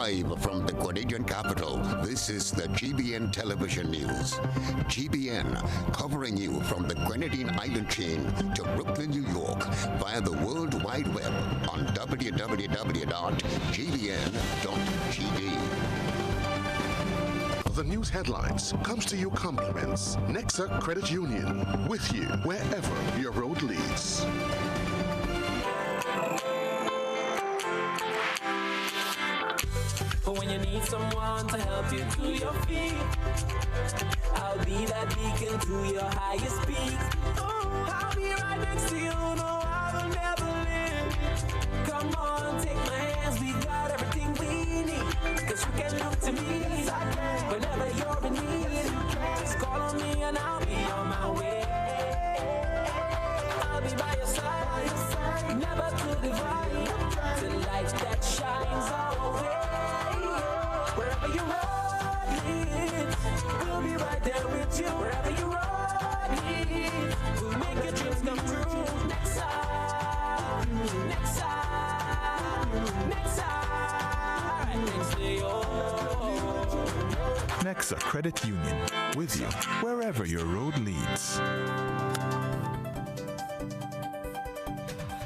Live from the Grenadian capital, this is the GBN television news. GBN, covering you from the Grenadine Island chain to Brooklyn, New York, via the World Wide Web on www.gbn.tv. The news headlines comes to you compliments Nexa Credit Union, with you wherever your road leads. But when you need someone to help you to your feet, I'll be that beacon to your highest peak. Oh, I'll be right next to you, no, I will never leave. Come on, take my hands, we got everything we need. Cause you can look to me whenever you're in need. Just call on me and I'll be on my way. I'll be by your side, never to divide. The light that shines our way. Wherever you ride, we'll be right there with you. Wherever you ride, we'll make your dreams come true. Next time, next time, next time, next to you. Nexa Credit Union, with you wherever your road leads.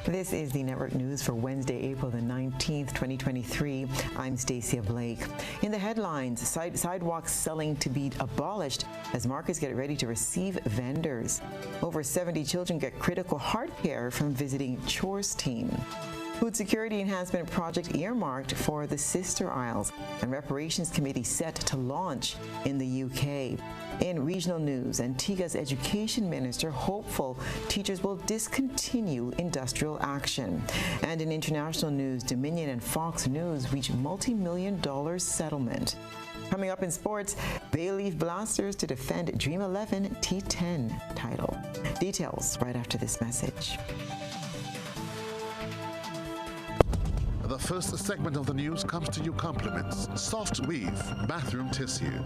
This is the Network News for Wednesday, April the 19th, 2023. I'm Stasia Blake. In the headlines, sidewalks selling to be abolished as markets get ready to receive vendors. Over 70 children get critical heart care from visiting chores team. Food security enhancement project earmarked for the Sister Isles, and reparations committee set to launch in the UK. In regional news, Antigua's education minister hopeful teachers will discontinue industrial action. And in international news, Dominion and Fox News reach multi-million-dollar settlement. Coming up in sports, Bayleaf Blasters to defend Dream 11 T10 title. Details right after this message. The first segment of the news comes to you compliments Soft Weave bathroom tissue.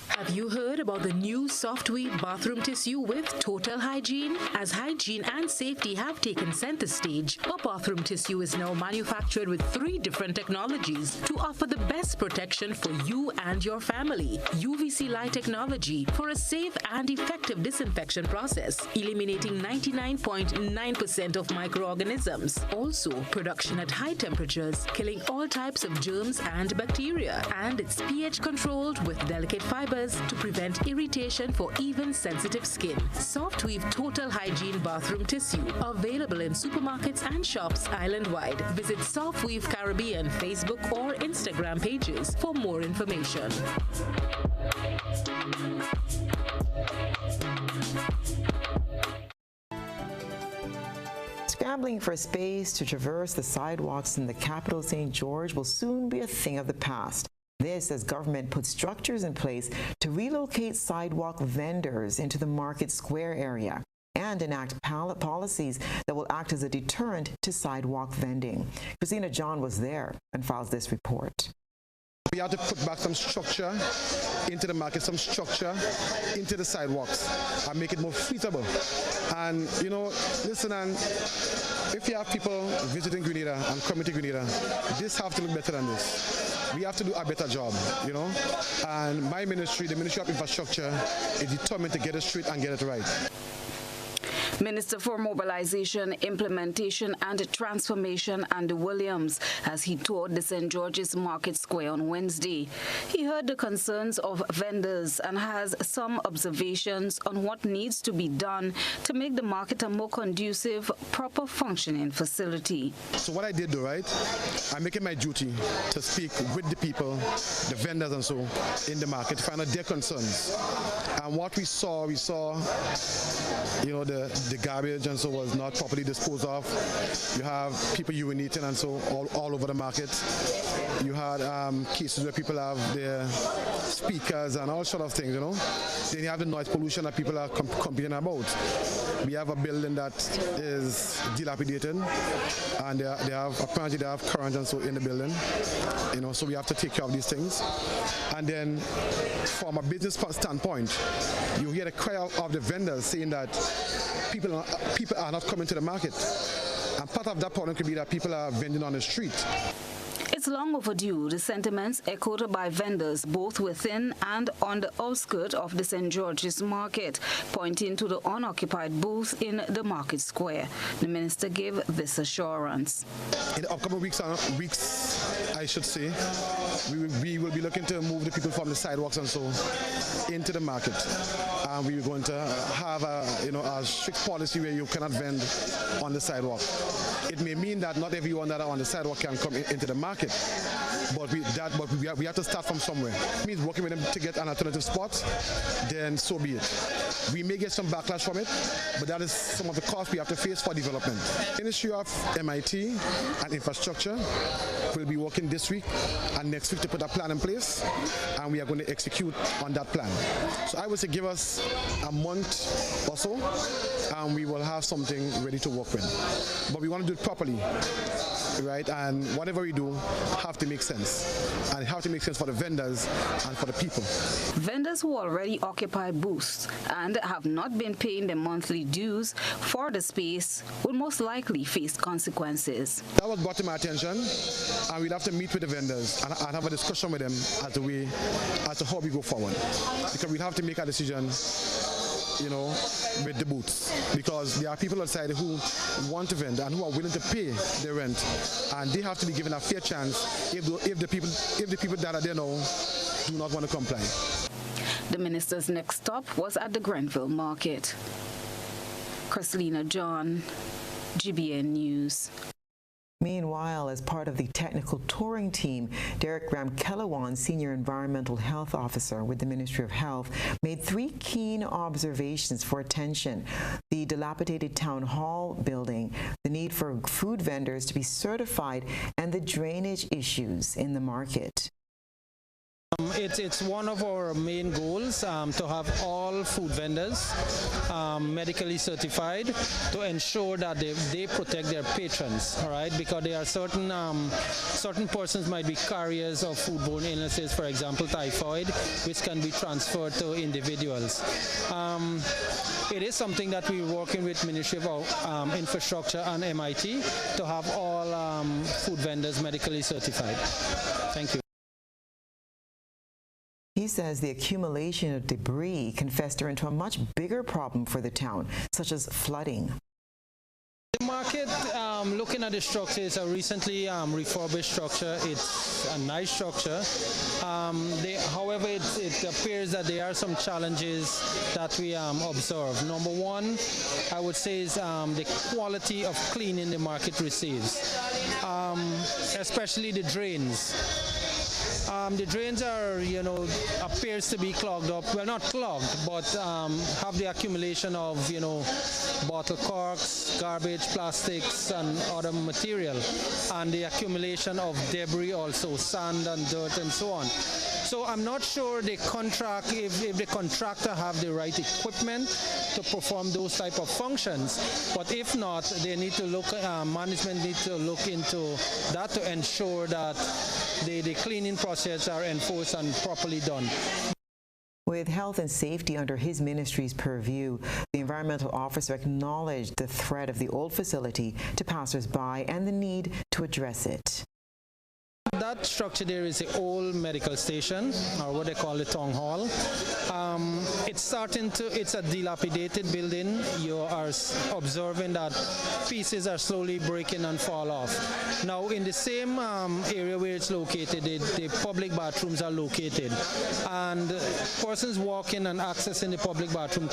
Have you heard about the new Soft Weave bathroom tissue with total hygiene? As hygiene and safety have taken center stage, our bathroom tissue is now manufactured with 3 different technologies to offer the best protection for you and your family. UVC light technology for a safe and effective disinfection process, eliminating 99.9% of microorganisms. Also, production at high temperatures, killing all types of germs and bacteria. And it's pH controlled with delicate fibers to prevent irritation for even sensitive skin. Soft Weave Total Hygiene Bathroom Tissue, available in supermarkets and shops island-wide. Visit Soft Weave Caribbean Facebook or Instagram pages for more information. Scrambling for space to traverse the sidewalks in the capital, St. George, will soon be a thing of the past. This as government puts structures in place to relocate sidewalk vendors into the Market Square area and enact policies that will act as a deterrent to sidewalk vending. Christina John was there and files this report. We have to put back some structure into the market, some structure into the sidewalks and make it more feasible. And, you know, listen, and if you have people visiting Grenada and coming to Grenada, this have to look better than this. We have to do a better job, you know. And my ministry, the Ministry of Infrastructure, is determined to get it straight and get it right. Minister for Mobilization, Implementation and Transformation, Andy Williams, as he toured the St. George's Market Square on Wednesday. He heard the concerns of vendors and has some observations on what needs to be done to make the market a more conducive, proper functioning facility. So what I did do, right, I'm making my duty to speak with the people, the vendors and so in the market to find out their concerns. And what we saw, you know, the garbage and so was not properly disposed of. You have people urinating and so all over the market. You had cases where people have their speakers and all sort of things, you know. Then you have the noise pollution that people are complaining about. We have a building that is dilapidated, and apparently they have current and so in the building, you know. So we have to take care of these things. And then, from a business standpoint, you hear the cry of the vendors saying that people are not coming to the market, and part of that problem could be that people are vending on the street. It's It's long overdue, the sentiments echoed by vendors both within and on the outskirts of the St. George's Market, pointing to the unoccupied booth in the market square. The minister gave this assurance. In the upcoming weeks, I should say, we will be looking to move the people from the sidewalks and so into the market. We're going to have a strict policy where you cannot vend on the sidewalk. It may mean that not everyone that are on the sidewalk can come into the market, but we have to start from somewhere. It means working with them to get an alternative spot, then so be it. We may get some backlash from it, but that is some of the costs we have to face for development. Ministry of MIT and Infrastructure will be working this week and next week to put a plan in place, and we are going to execute on that plan. So I would say give us a month or so, and we will have something ready to work with. But we want to do it properly, right? And whatever we do have to make sense, and it have to make sense for the vendors and for the people. Vendors who already occupy booths and have not been paying their monthly dues for the space will most likely face consequences. That was brought to my attention, and we'll have to meet with the vendors and have a discussion with them as to how we go forward. Because we'll have to make a decision, with the booths, because there are people outside who want to vend and who are willing to pay their rent, and they have to be given a fair chance if the people that are there now do not want to comply. The minister's next stop was at the Grenville Market. Chrislina John, GBN News. Meanwhile, as part of the technical touring team, Derek Ramkelawan, Senior Environmental Health Officer with the Ministry of Health, made 3 keen observations for attention: the dilapidated town hall building, the need for food vendors to be certified, and the drainage issues in the market. It's one of our main goals to have all food vendors medically certified to ensure that they protect their patrons, all right? Because there are certain persons might be carriers of foodborne illnesses, for example, typhoid, which can be transferred to individuals. It is something that we're working with Ministry of Infrastructure and MIT to have all food vendors medically certified. Thank you. He says the accumulation of debris can fester into a much bigger problem for the town, such as flooding. The market, looking at the structure, is a recently refurbished structure. It's a nice structure. However, it appears that there are some challenges that we observe. Number one, I would say, is the quality of cleaning the market receives, especially the drains. The drains are, appears to be clogged up. Well, not clogged, but have the accumulation of, bottle corks, garbage, plastics, and other material, and the accumulation of debris also, sand and dirt and so on. So I'm not sure the contract, if the contractor have the right equipment to perform those type of functions, but if not, they need to look, management needs to look into that to ensure that the cleaning process are enforced and properly done. With health and safety under his ministry's purview, the environmental officer acknowledged the threat of the old facility to passers-by and the need to address it. That structure there is the old medical station, or what they call the town hall. It's a dilapidated building. You are observing that pieces are slowly breaking and fall off. Now, in the same area where it's located, the public bathrooms are located, and persons walking and accessing the public bathroom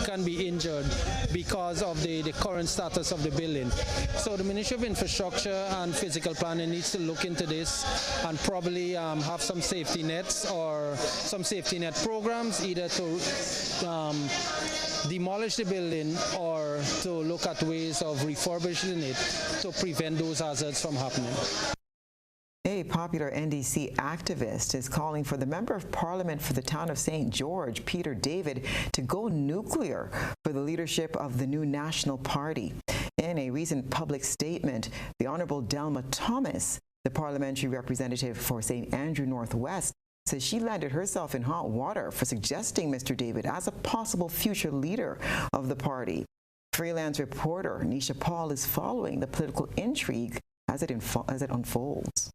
can be injured because of the current status of the building. So the Ministry of Infrastructure and Physical Planning needs to look into this and probably have some safety nets or some safety net programs, either to demolish the building or to look at ways of refurbishing it to prevent those hazards from happening. A popular NDC activist is calling for the Member of Parliament for the town of St. George, Peter David, to go nuclear for the leadership of the new National Party. In a recent public statement, the Honourable Delma Thomas, the parliamentary representative for St. Andrew Northwest, says she landed herself in hot water for suggesting Mr. David as a possible future leader of the party. Freelance reporter Nisha Paul is following the political intrigue as it unfolds.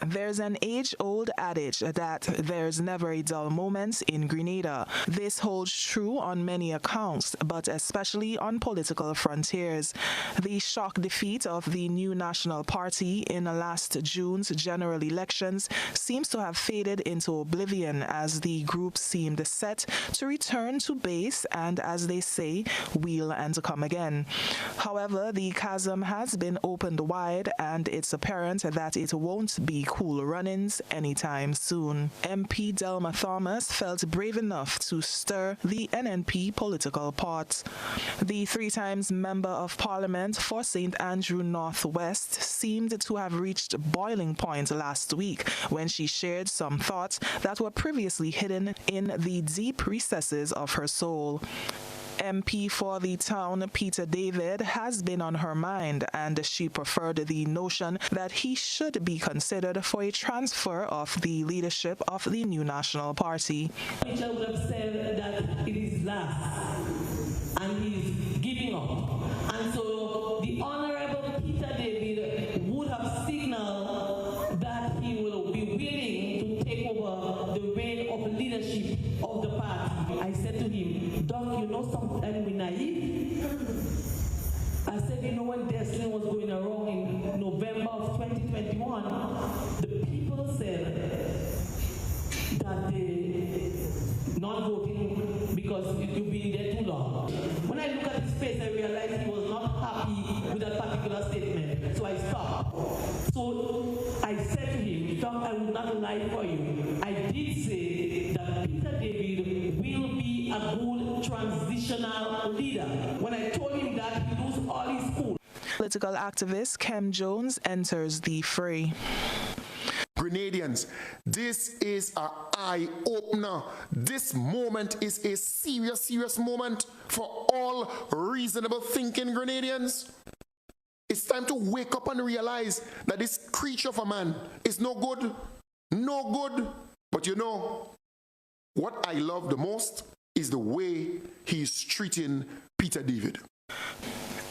There's an age-old adage that there's never a dull moment in Grenada. This holds true on many accounts, but especially on political frontiers. The shock defeat of the new National Party in last June's general elections seems to have faded into oblivion as the group seemed set to return to base and, as they say, wheel and come again. However, the chasm has been opened wide and it's apparent that it won't be cool runnings anytime soon. MP Delma Thomas felt brave enough to stir the NNP political pot. The 3 times Member of Parliament for St. Andrew Northwest seemed to have reached boiling point last week when she shared some thoughts that were previously hidden in the deep recesses of her soul. MP for the town, Peter David, has been on her mind, and she preferred the notion that he should be considered for a transfer of the leadership of the new National Party. Peter would have said that it is last, and he's giving up. And so the Honorable Peter David would have signaled that he will be willing to take over the reign of leadership of the party. I said to him, Doc, you know sometimes we're naive. I said, you know, when Destiny was going wrong in November of 2021, the people said that they not voting because you've been there too long. When I look at his face, I realized he was not happy with that particular statement, so I stopped. So I said to him, Doc, I will not lie for you. I did say that Peter David will be a good transitional leader. When I told him that, he lose all his cool. Political activist Kem Jones enters the fray. Grenadians, this is an eye-opener. This moment is a serious moment for all reasonable thinking Grenadians. It's time to wake up and realize that this creature of a man is no good. No good. But you know, what I love the most is the way he's treating Peter David.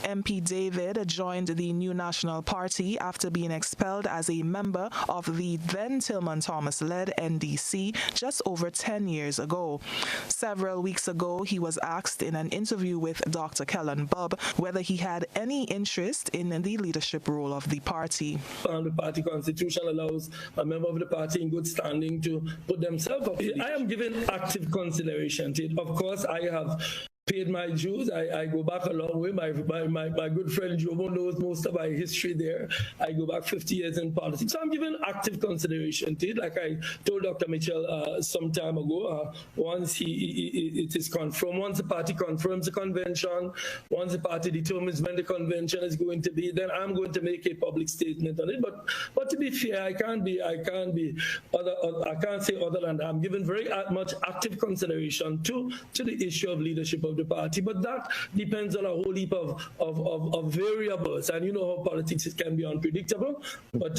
MP David joined the new National Party after being expelled as a member of the then Tillman Thomas-led NDC just over 10 years ago. Several weeks ago, he was asked in an interview with Dr. Kellen Bubb whether he had any interest in the leadership role of the party. The party constitution allows a member of the party in good standing to put themselves up. I am giving active consideration to it. Of course, I have paid my dues. I go back a long way. My good friend Jomo knows most of my history there. I go back 50 years in politics. So I'm giving active consideration to it. Like I told Dr. Mitchell some time ago, once it is confirmed, once the party confirms the convention, once the party determines when the convention is going to be, then I'm going to make a public statement on it. But to be fair, I can't say other than that. I'm giving very much active consideration to the issue of leadership of the party, but that depends on a whole heap of variables, and you know how politics can be unpredictable. But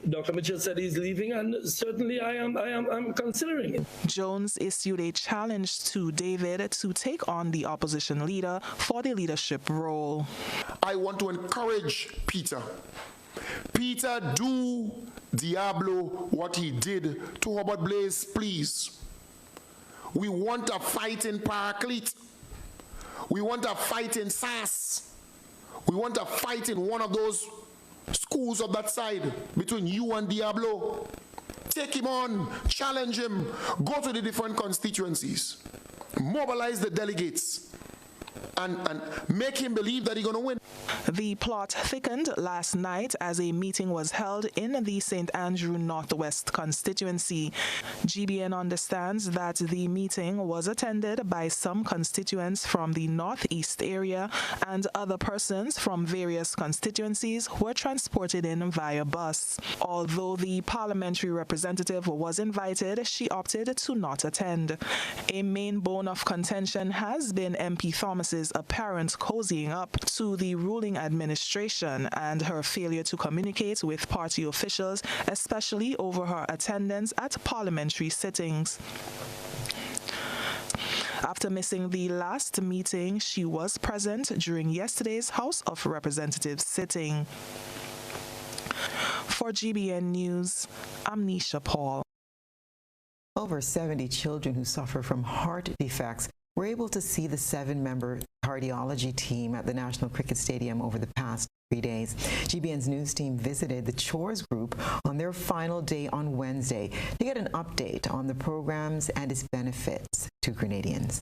Dr. Mitchell said he's leaving, and certainly I'm considering it. Jones issued a challenge to David to take on the opposition leader for the leadership role. I want to encourage Peter. Peter, do Diablo what he did to Robert Blaze, please. We want a fight in Paraclete. We want a fight in SAS. We want a fight in one of those schools of that side between you and Diablo. Take him on, challenge him, go to the different constituencies, mobilize the delegates, and make him believe that he's going to win. The plot thickened last night as a meeting was held in the St. Andrew Northwest constituency. GBN understands that the meeting was attended by some constituents from the Northeast area, and other persons from various constituencies were transported in via bus. Although the parliamentary representative was invited, she opted to not attend. A main bone of contention has been MP Thomas's apparent cozying up to the ruling administration and her failure to communicate with party officials, especially over her attendance at parliamentary sittings. After missing the last meeting, she was present during yesterday's House of Representatives sitting. For GBN News, I'm Nisha Paul. Over 70 children who suffer from heart defects were able to see the 7-member cardiology team at the National Cricket Stadium over the past 3 days. GBN's news team visited the Chores group on their final day on Wednesday to get an update on the programs and its benefits to Grenadians.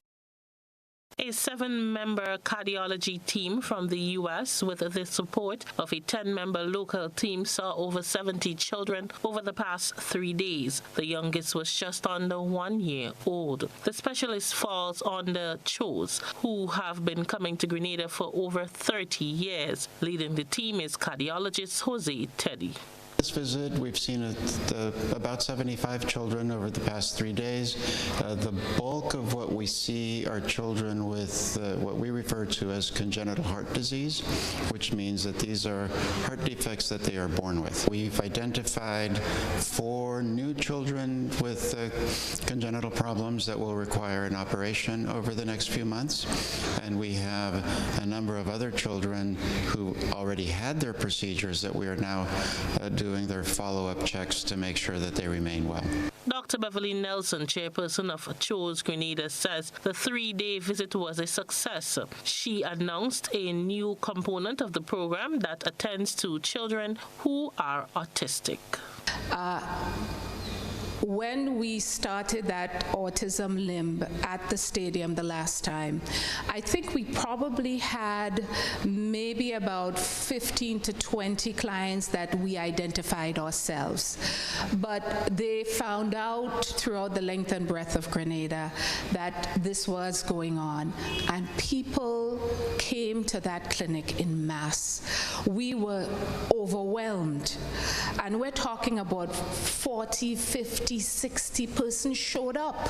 A 7-member cardiology team from the U.S. with the support of a 10-member local team saw over 70 children over the past 3 days. The youngest was just under 1 year old. The specialist falls under Chores, who have been coming to Grenada for over 30 years. Leading the team is cardiologist Jose Teddy. This visit, we've seen about 75 children over the past 3 days. The bulk of what we see are children with what we refer to as congenital heart disease, which means that these are heart defects that they are born with. We've identified 4 new children with congenital problems that will require an operation over the next few months, and we have a number of other children who already had their procedures that we are now doing their follow-up checks to make sure that they remain well. Dr. Beverly Nelson, chairperson of Chores Grenada, says the 3-day visit was a success. She announced a new component of the program that attends to children who are autistic. When we started that autism limb at the stadium the last time, I think we probably had maybe about 15 to 20 clients that we identified ourselves. But they found out throughout the length and breadth of Grenada that this was going on, and people came to that clinic in mass. We were overwhelmed, and we're talking about 40, 50, 60 persons showed up.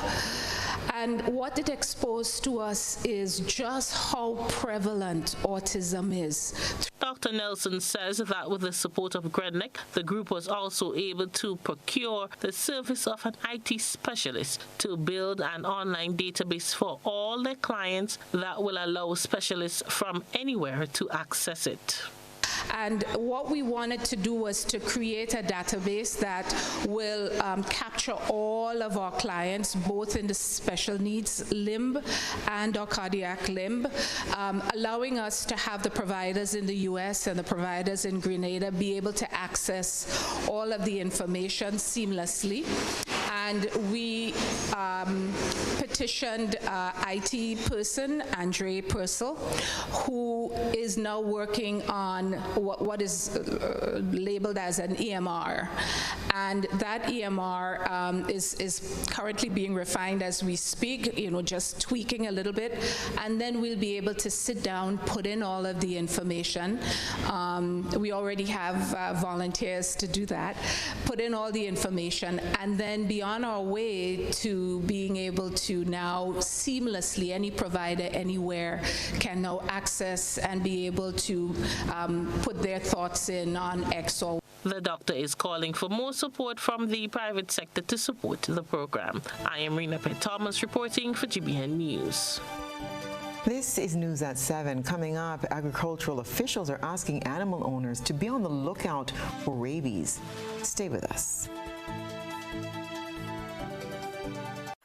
And what it exposed to us is just how prevalent autism is. Dr. Nelson says that with the support of GRENLEC, the group was also able to procure the service of an IT specialist to build an online database for all their clients that will allow specialists from anywhere to access it. And what we wanted to do was to create a database that will capture all of our clients, both in the special needs limb and our cardiac limb, allowing us to have the providers in the U.S. and the providers in Grenada be able to access all of the information seamlessly. And we petitioned IT person, Andre Purcell, who is now working on what is labeled as an EMR. And that EMR is currently being refined as we speak, just tweaking a little bit. And then we'll be able to sit down, put in all of the information. We already have volunteers to do that. Put in all the information, and then be on our way to being able to now seamlessly, any provider anywhere can now access and be able to put their thoughts in on X or The doctor is calling for more support from the private sector to support the program. I am Rena Pitt Thomas reporting for GBN News. This is News at 7. Coming up, agricultural officials are asking animal owners to be on the lookout for rabies. Stay with us.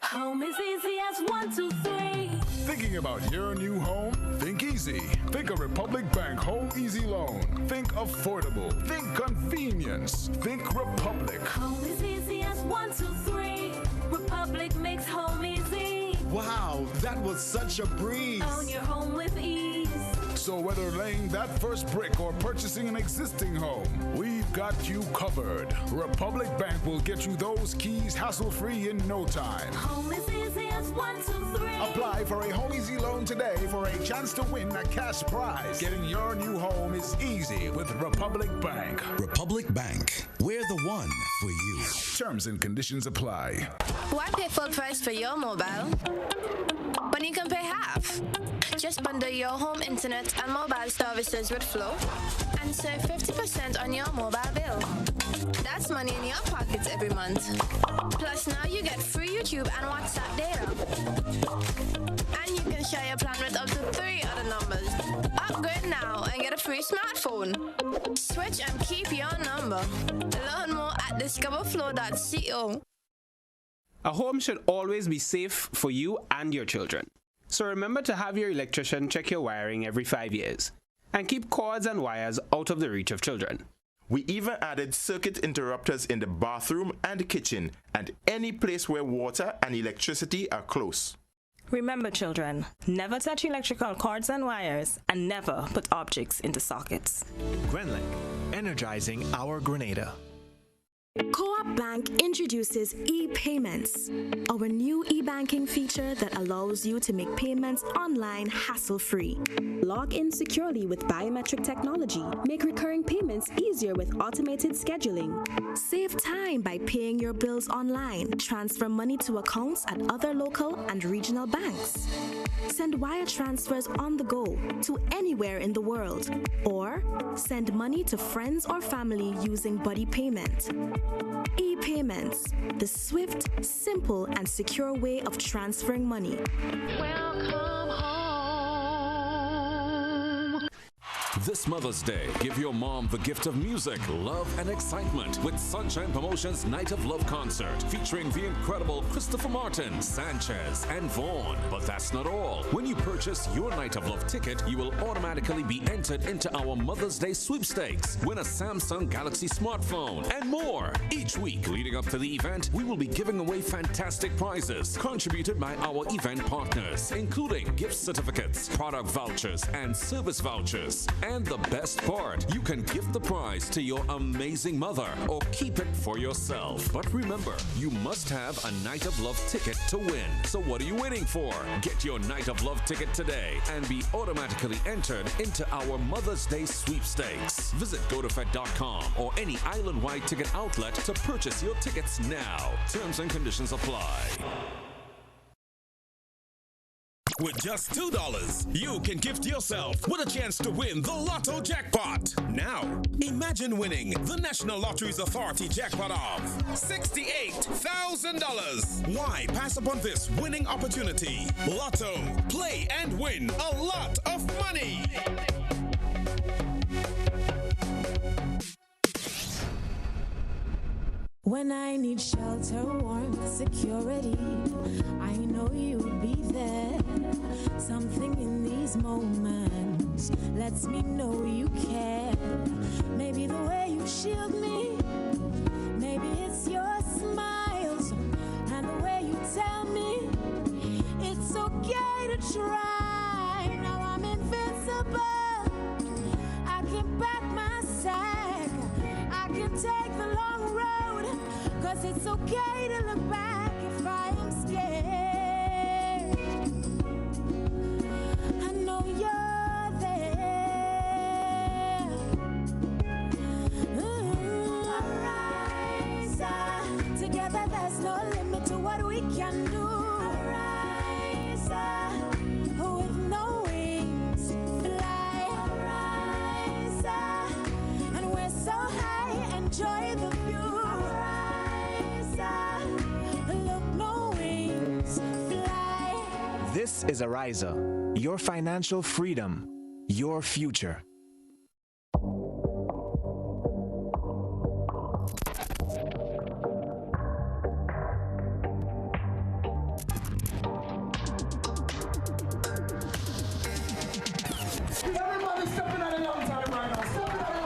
Home is easy as 1, 2, 3. Thinking about your new home? Think easy. Think a Republic Bank Home Easy Loan. Think affordable. Think convenience. Think Republic. Home is easy as 1, 2, 3. Republic makes home easy. Wow, that was such a breeze. Own your home with ease. So whether laying that first brick or purchasing an existing home, we've got you covered. Republic Bank will get you those keys hassle-free in no time. Home is easy as 1, 2, 3. Apply for a Home Easy Loan today for a chance to win a cash prize. Getting your new home is easy with Republic Bank. Republic Bank, we're the one for you. Terms and conditions apply. Why pay full price for your mobile when you can pay half? Just bundle your home internet and mobile services with Flow and save 50% on your mobile bill. That's money in your pockets every month. Plus now you get free YouTube and WhatsApp data. And you can share your plan with up to 3 other numbers. Upgrade now and get a free smartphone. Switch and keep your number. Learn more at discoverflow.co. A home should always be safe for you and your children. So remember to have your electrician check your wiring every 5 years and keep cords and wires out of the reach of children. We even added circuit interrupters in the bathroom and kitchen and any place where water and electricity are close. Remember, children, never touch electrical cords and wires and never put objects into sockets. Grenlink, energizing our Grenada. Co-op Bank introduces e-payments, our new e-banking feature that allows you to make payments online hassle-free. Log in securely with biometric technology. Make recurring payments easier with automated scheduling. Save time by paying your bills online. Transfer money to accounts at other local and regional banks. Send wire transfers on the go to anywhere in the world. Or send money to friends or family using buddy payment. E-payments, the swift, simple, and secure way of transferring money. Welcome home. This Mother's Day, give your mom the gift of music, love, and excitement with Sunshine Promotions Night of Love concert featuring the incredible Christopher Martin, Sanchez, and Vaughn. But that's not all. When you purchase your Night of Love ticket, you will automatically be entered into our Mother's Day sweepstakes. Win a Samsung Galaxy smartphone and more. Each week leading up to the event, we will be giving away fantastic prizes contributed by our event partners, including gift certificates, product vouchers, and service vouchers. And the best part, you can give the prize to your amazing mother or keep it for yourself. But remember, you must have a Night of Love ticket to win. So what are you waiting for? Get your Night of Love ticket today and be automatically entered into our Mother's Day sweepstakes. Visit GoToFed.com or any island-wide ticket outlet to purchase your tickets now. Terms and conditions apply. With just $2, you can gift yourself with a chance to win the Lotto jackpot. Now, imagine winning the National Lotteries Authority jackpot of $68,000. Why pass upon this winning opportunity? Lotto, play and win a lot of money. When I need shelter, warmth, security, I know you'll be there. Something in these moments lets me know you care. Maybe the way you shield me, maybe it's your smiles and the way you tell me it's okay to try. Now I'm invincible. I can back my sack. I can take the long road. 'Cause it's okay to look back if I am scared. I know you're there. Arise, together there's no limit to what we can do. Arise, with no wings, fly. Arise, and we're so high, enjoy the view. This is Ariza, your financial freedom, your future. Everybody's stepping out of long time right now. Stepping out of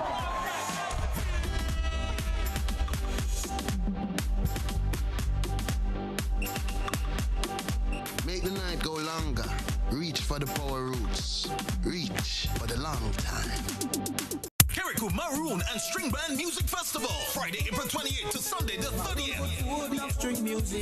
Make the night go longer. Reach for the power roots. Reach for the long time. Kirikou Maroon and String Band Music Festival, Friday, April 28th to Sunday the 30th.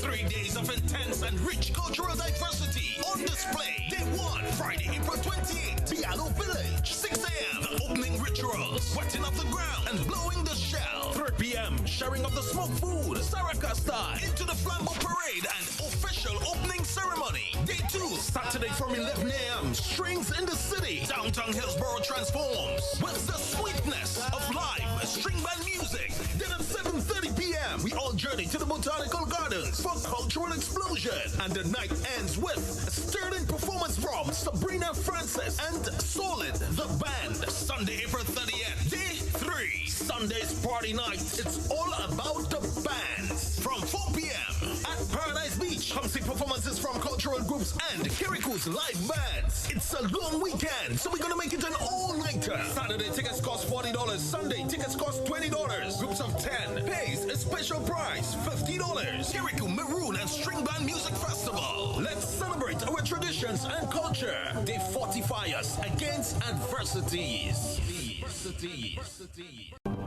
3 days of intense and rich cultural diversity on display. Day 1, Friday, April 28th, Bialo Village, 6 a.m. The opening rituals, wetting of the ground and blowing the shell. 3 p.m. sharing of the smoked food, Saraka style, into the flambeau parade and official opening ceremony. Day 2, Saturday from 11 a.m., Strings in the City. Downtown Hillsborough transforms with the sweetness of live string band music. Then at 7:30 p.m., we all journey to the Botanical Gardens for cultural explosion. And the night ends with a stirring performance from Sabrina Francis and Solid, the band. Sunday, April 30th, day 3. Sunday's party night. It's all about the bands. From 4 p.m. at Paradise Beach, come see performances from cultural groups and Kiriku's live bands. It's a long weekend, so we're gonna make it an all-nighter. Saturday tickets cost $40. Sunday tickets cost $20. Groups of 10 pays a special price, $50. Kiriku Maroon and String Band Music Festival. Let's celebrate our traditions and culture. They fortify us against adversities.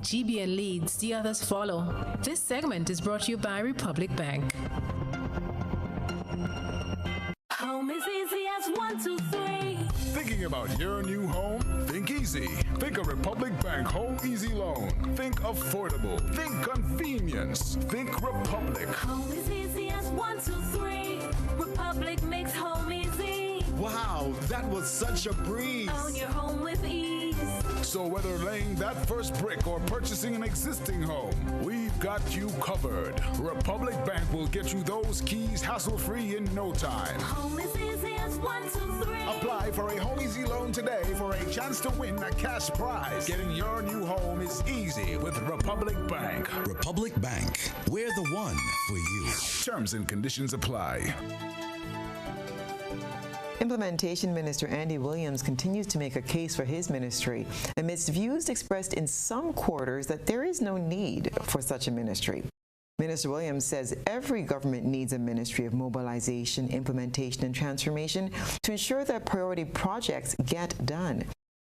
GBN leads, the others follow. This segment is brought to you by Republic Bank. Home is easy as 1, 2, 3. Thinking about your new home? Think easy. Think of Republic Bank Home Easy Loan. Think affordable. Think convenience. Think Republic. Home is easy as 1, 2, 3. Republic makes home easy. Wow, that was such a breeze. Own your home with ease. So whether laying that first brick or purchasing an existing home, we've got you covered. Republic Bank will get you those keys hassle-free in no time. Home is easy as 1, 2, 3. Apply for a Home Easy Loan today for a chance to win a cash prize. Getting your new home is easy with Republic Bank. Republic Bank, we're the one for you. Terms and conditions apply. Implementation Minister Andy Williams continues to make a case for his ministry amidst views expressed in some quarters that there is no need for such a ministry. Minister Williams says every government needs a ministry of mobilization, implementation, and transformation to ensure that priority projects get done.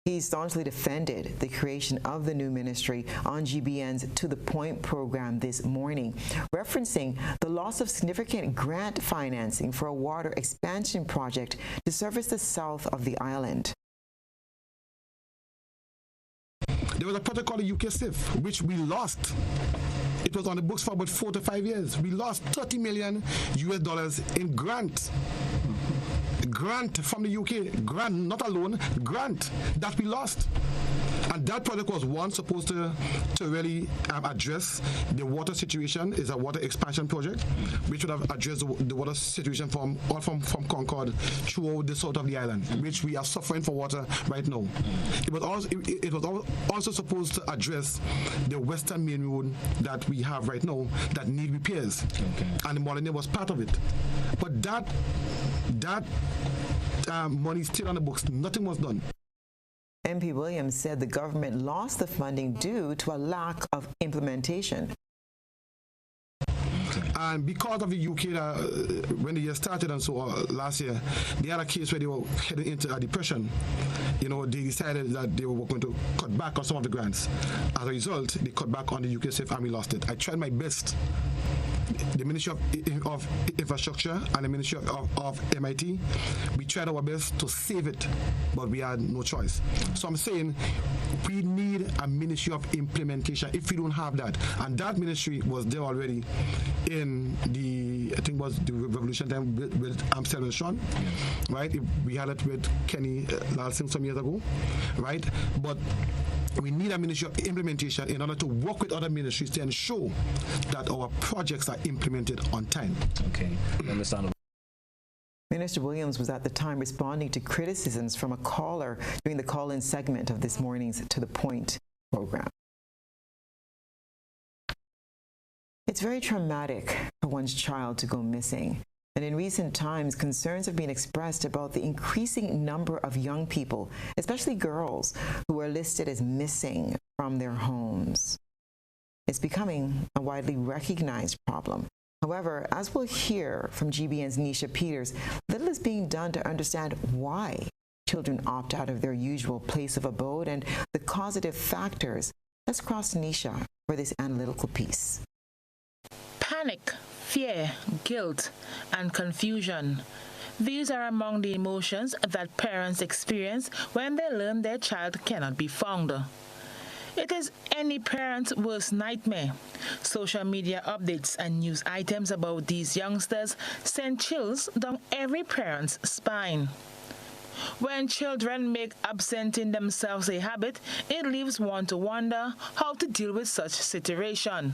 He staunchly defended the creation of the new ministry on GBN's To the Point program this morning, referencing the loss of significant grant financing for a water expansion project to service the south of the island. There was a project called the UK SIF, which we lost. It was on the books for about 4 to 5 years. We lost $30 million in grant. Grant from the UK, grant, not a loan, grant that we lost. And that project was one supposed to really address the water situation. Is a water expansion project, which would have addressed the water situation from Concord throughout the south of the island, which we are suffering for water right now. It was also supposed to address the western main road that we have right now that need repairs. Okay. And the Molyneux was part of it. But that money is still on the books. Nothing was done. MP Williams said the government lost the funding due to a lack of implementation. And because of the UK, when the year started and so last year, they had a case where they were heading into a depression. You know, they decided that they were going to cut back on some of the grants. As a result, they cut back on the UK SIF and we lost it. I tried my best. The Ministry of Infrastructure and the Ministry of MIT, we tried our best to save it, but we had no choice. So I'm saying we need a Ministry of Implementation if we don't have that. And that ministry was there already in I think it was the revolution time with Amsterdam and Sean, right? We had it with Kenny Lalsing some years ago, right? But we need a Ministry of Implementation in order to work with other ministries to ensure that our projects are implemented on time. Okay, understandable. Minister Williams was at the time responding to criticisms from a caller during the call-in segment of this morning's To the Point program. It's very traumatic for one's child to go missing. And in recent times, concerns have been expressed about the increasing number of young people, especially girls, who are listed as missing from their homes. It's becoming a widely recognized problem. However, as we'll hear from GBN's Nisha Peters, little is being done to understand why children opt out of their usual place of abode and the causative factors. Let's cross Nisha for this analytical piece. Panic, fear, guilt, and confusion. These are among the emotions that parents experience when they learn their child cannot be found. It is any parent's worst nightmare. Social media updates and news items about these youngsters send chills down every parent's spine. When children make absenting themselves a habit, it leaves one to wonder how to deal with such situation.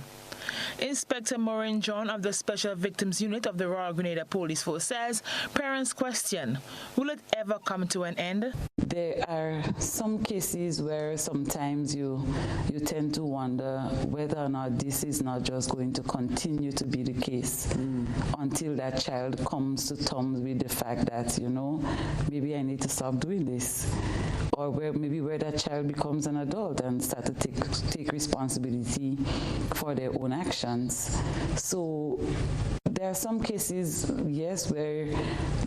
Inspector Maureen John of the Special Victims Unit of the Royal Grenada Police Force says parents question, will it ever come to an end? There are some cases where sometimes you tend to wonder whether or not this is not just going to continue to be the case until that child comes to terms with the fact that, maybe I need to stop doing this. Or where that child becomes an adult and start to take responsibility for their own actions. So there are some cases, yes, where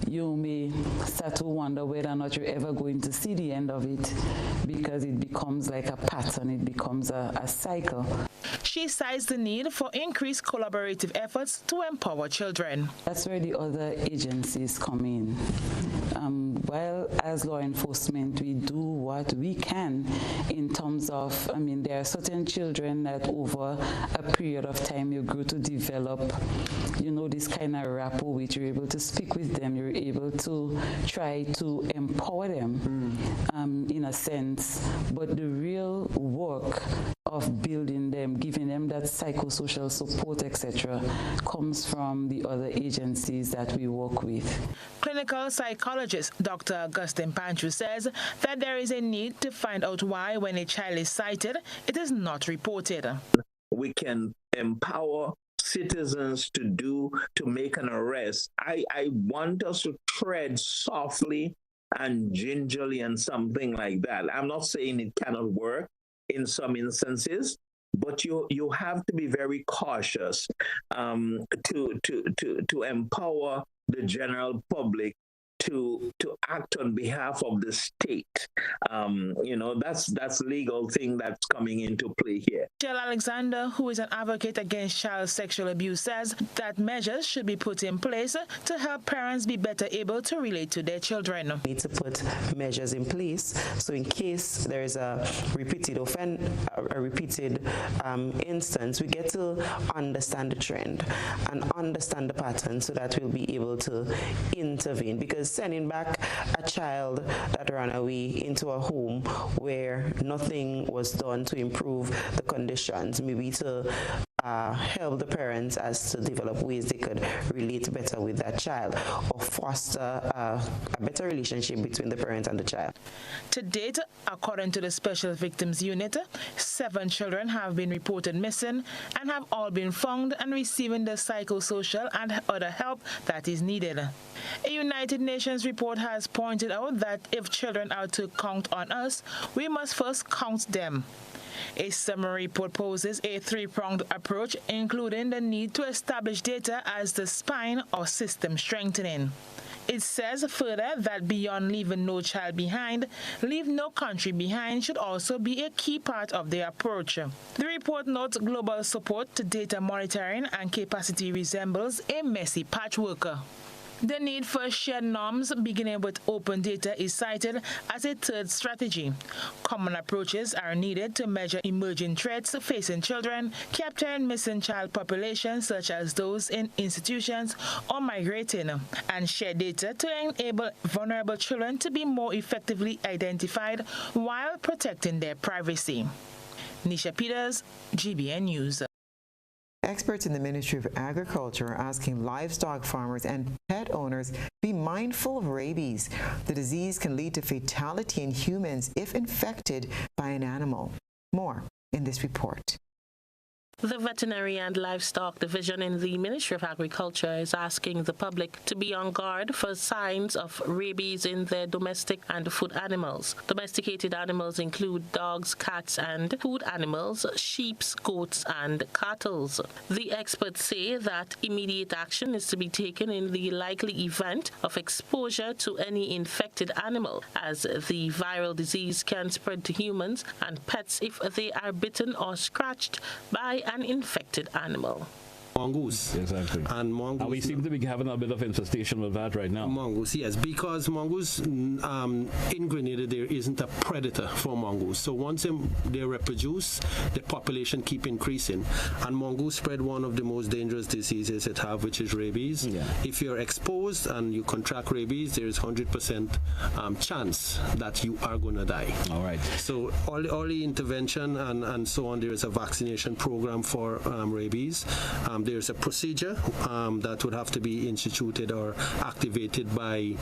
you may start to wonder whether or not you're ever going to see the end of it because it becomes like a pattern, it becomes a cycle. She cites the need for increased collaborative efforts to empower children. That's where the other agencies come in. Well, as law enforcement, we do what we can in terms of, there are certain children that over a period of time you grow to develop, this kind of rapport with, you're able to speak with them, you're able to try to empower them in a sense. But the real work of building them, giving them that psychosocial support, etc., comes from the other agencies that we work with. Clinical psychologist Dr. Augustine Panchu says that there is a need to find out why, when a child is cited, it is not reported. We can empower citizens to make an arrest. I want us to tread softly and gingerly and something like that. I'm not saying it cannot work in some instances, but you have to be very cautious to empower the general public to act on behalf of the state. That's legal thing that's coming into play here. Jill Alexander, who is an advocate against child sexual abuse, says that measures should be put in place to help parents be better able to relate to their children. We need to put measures in place so in case there is a repeated instance, we get to understand the trend and understand the pattern so that we'll be able to intervene. Because sending back a child that ran away into a home where nothing was done to improve the conditions, maybe to help the parents as to develop ways they could relate better with that child or foster a better relationship between the parent and the child. To date, according to the Special Victims Unit, 7 children have been reported missing and have all been found and receiving the psychosocial and other help that is needed. A United Nations report has pointed out that if children are to count on us, we must first count them. A summary report poses a 3-pronged approach, including the need to establish data as the spine or system strengthening. It says further that beyond leaving no child behind, leave no country behind should also be a key part of the approach. The report notes global support to data monitoring and capacity resembles a messy patchwork. The need for shared norms, beginning with open data, is cited as a third strategy. Common approaches are needed to measure emerging threats facing children, capturing missing child populations such as those in institutions or migrating, and share data to enable vulnerable children to be more effectively identified while protecting their privacy. Nisha Peters, GBN News. Experts in the Ministry of Agriculture are asking livestock farmers and pet owners be mindful of rabies. The disease can lead to fatality in humans if infected by an animal. More in this report. The Veterinary and Livestock Division in the Ministry of Agriculture is asking the public to be on guard for signs of rabies in their domestic and food animals. Domesticated animals include dogs, cats, and food animals, sheep, goats, and cattle. The experts say that immediate action is to be taken in the likely event of exposure to any infected animal, as the viral disease can spread to humans and pets if they are bitten or scratched by an infected animal. mongoose. Exactly. And mongoose. And we seem to be having a bit of infestation with that right now. Mongoose, yes, because mongoose in Grenada there isn't a predator for mongoose. So once they reproduce, the population keep increasing. And mongoose spread one of the most dangerous diseases it have, which is rabies. Yeah. If you're exposed and you contract rabies, there is 100% chance that you are going to die. All right. So early intervention and so on. There is a vaccination program for rabies. There's a procedure that would have to be instituted or activated by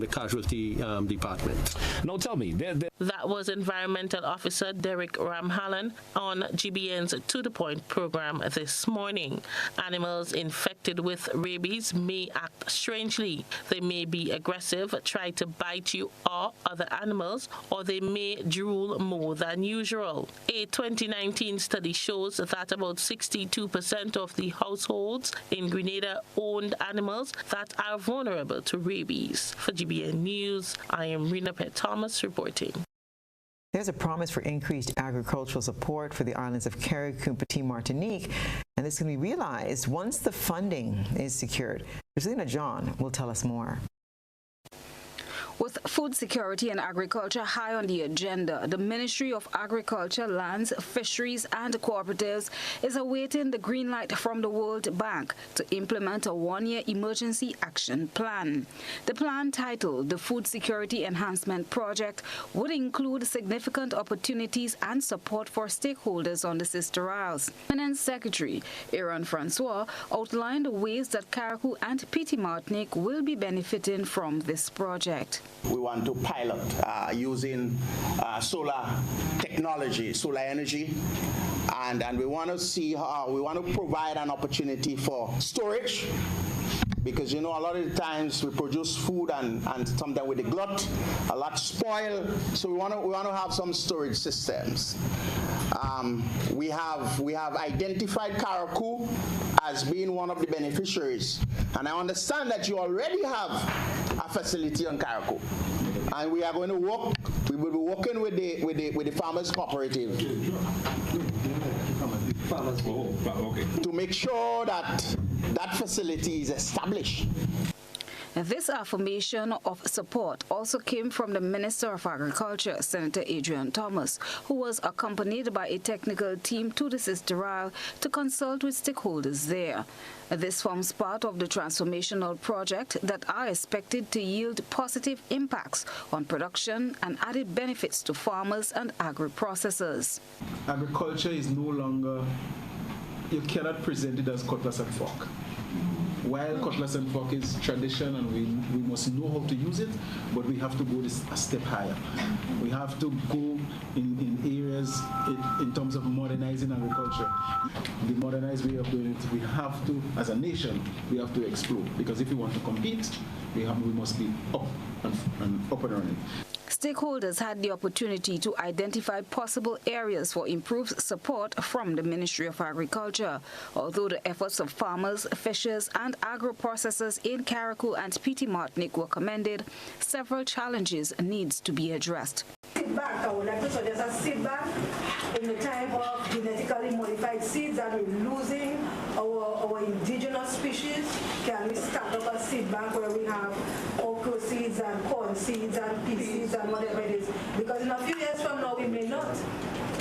the casualty department. Now tell me. That was Environmental Officer Derek Ramhallen on GBN's To The Point program this morning. Animals infected with rabies may act strangely. They may be aggressive, try to bite you or other animals, or they may drool more than usual. A 2019 study shows that about 62% of the households in Grenada owned animals that are vulnerable to rabies. For GBN News, I am Rena Pett Thomas reporting. There's a promise for increased agricultural support for the islands of Carriacou and Petit Martinique, and this can be realized once the funding is secured. Rosalina John will tell us more. With food security and agriculture high on the agenda, the Ministry of Agriculture, Lands, Fisheries and Cooperatives is awaiting the green light from the World Bank to implement a one-year emergency action plan. The plan, titled the Food Security Enhancement Project, would include significant opportunities and support for stakeholders on the Sister Isles. Finance Secretary Aaron Francois outlined the ways that Carriacou and Petit Martinique will be benefiting from this project. We want to pilot using solar technology, solar energy, and we want to see how we want to provide an opportunity for storage, because you know a lot of the times we produce food and sometimes with the glut, a lot spoil. So we want to have some storage systems. We have identified Carriacou as being one of the beneficiaries, and I understand that you already have a facility on Carriacou, and we are going to work. We will be working with the farmers cooperative to make sure that that facility is established. This affirmation of support also came from the Minister of Agriculture, Senator Adrian Thomas, who was accompanied by a technical team to the Sister Isle to consult with stakeholders there. This forms part of the transformational project that are expected to yield positive impacts on production and added benefits to farmers and agri-processors. Agriculture is no longer, you cannot present it as cutlass and fork. While cutlass and fork is tradition and we must know how to use it, but we have to go a step higher. We have to go in areas in terms of modernizing agriculture. The modernized way of doing it, we have to, as a nation, we have to explore, because if we want to compete, we must be up and running. Stakeholders had the opportunity to identify possible areas for improved support from the Ministry of Agriculture. Although the efforts of farmers, fishers and agro-processors in Carriacou and Petit Martinique were commended, several challenges needs to be addressed. Seed bank, I would like to suggest a seed bank in the time of genetically modified seeds, and we're losing our indigenous species. Can we start up a seed bank where we have okra seeds and corn seeds and pea seeds and whatever it is? Because in a few years from now, we may not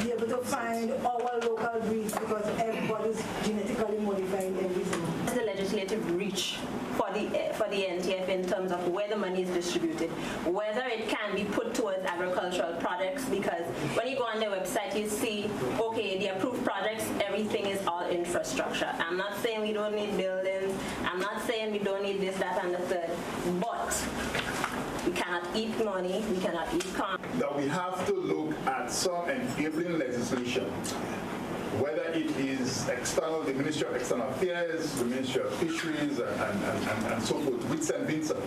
be able to find our local breeds because everybody's genetically modifying everything. The legislative reach for the NTF in terms of where the money is distributed, whether it can be put towards agricultural products, because when you go on their website you see, okay, the approved projects, everything is all infrastructure. I'm not saying we don't need buildings, I'm not saying we don't need this, that and the third, but we cannot eat money, we cannot eat corn. That we have to look at some enabling legislation, whether it is external, the Ministry of External Affairs, the Ministry of Fisheries, and so forth, with St. Vincent,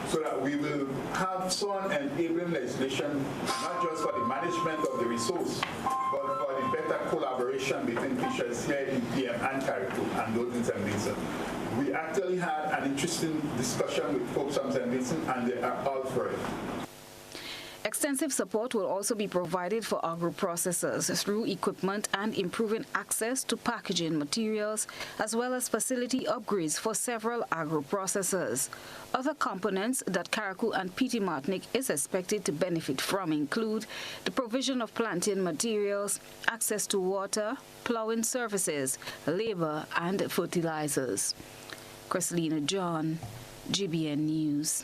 so that we will have some enabling legislation, not just for the management of the resource, but for the better collaboration between fisheries here in PM and Carriacou and those in St. Vincent. We actually had an interesting discussion with folks from St. Vincent, and they are all for it. Extensive support will also be provided for agro-processors through equipment and improving access to packaging materials, as well as facility upgrades for several agro-processors. Other components that Carriacou and PT Martinique is expected to benefit from include the provision of planting materials, access to water, plowing services, labor, and fertilizers. Chrislina John, GBN News.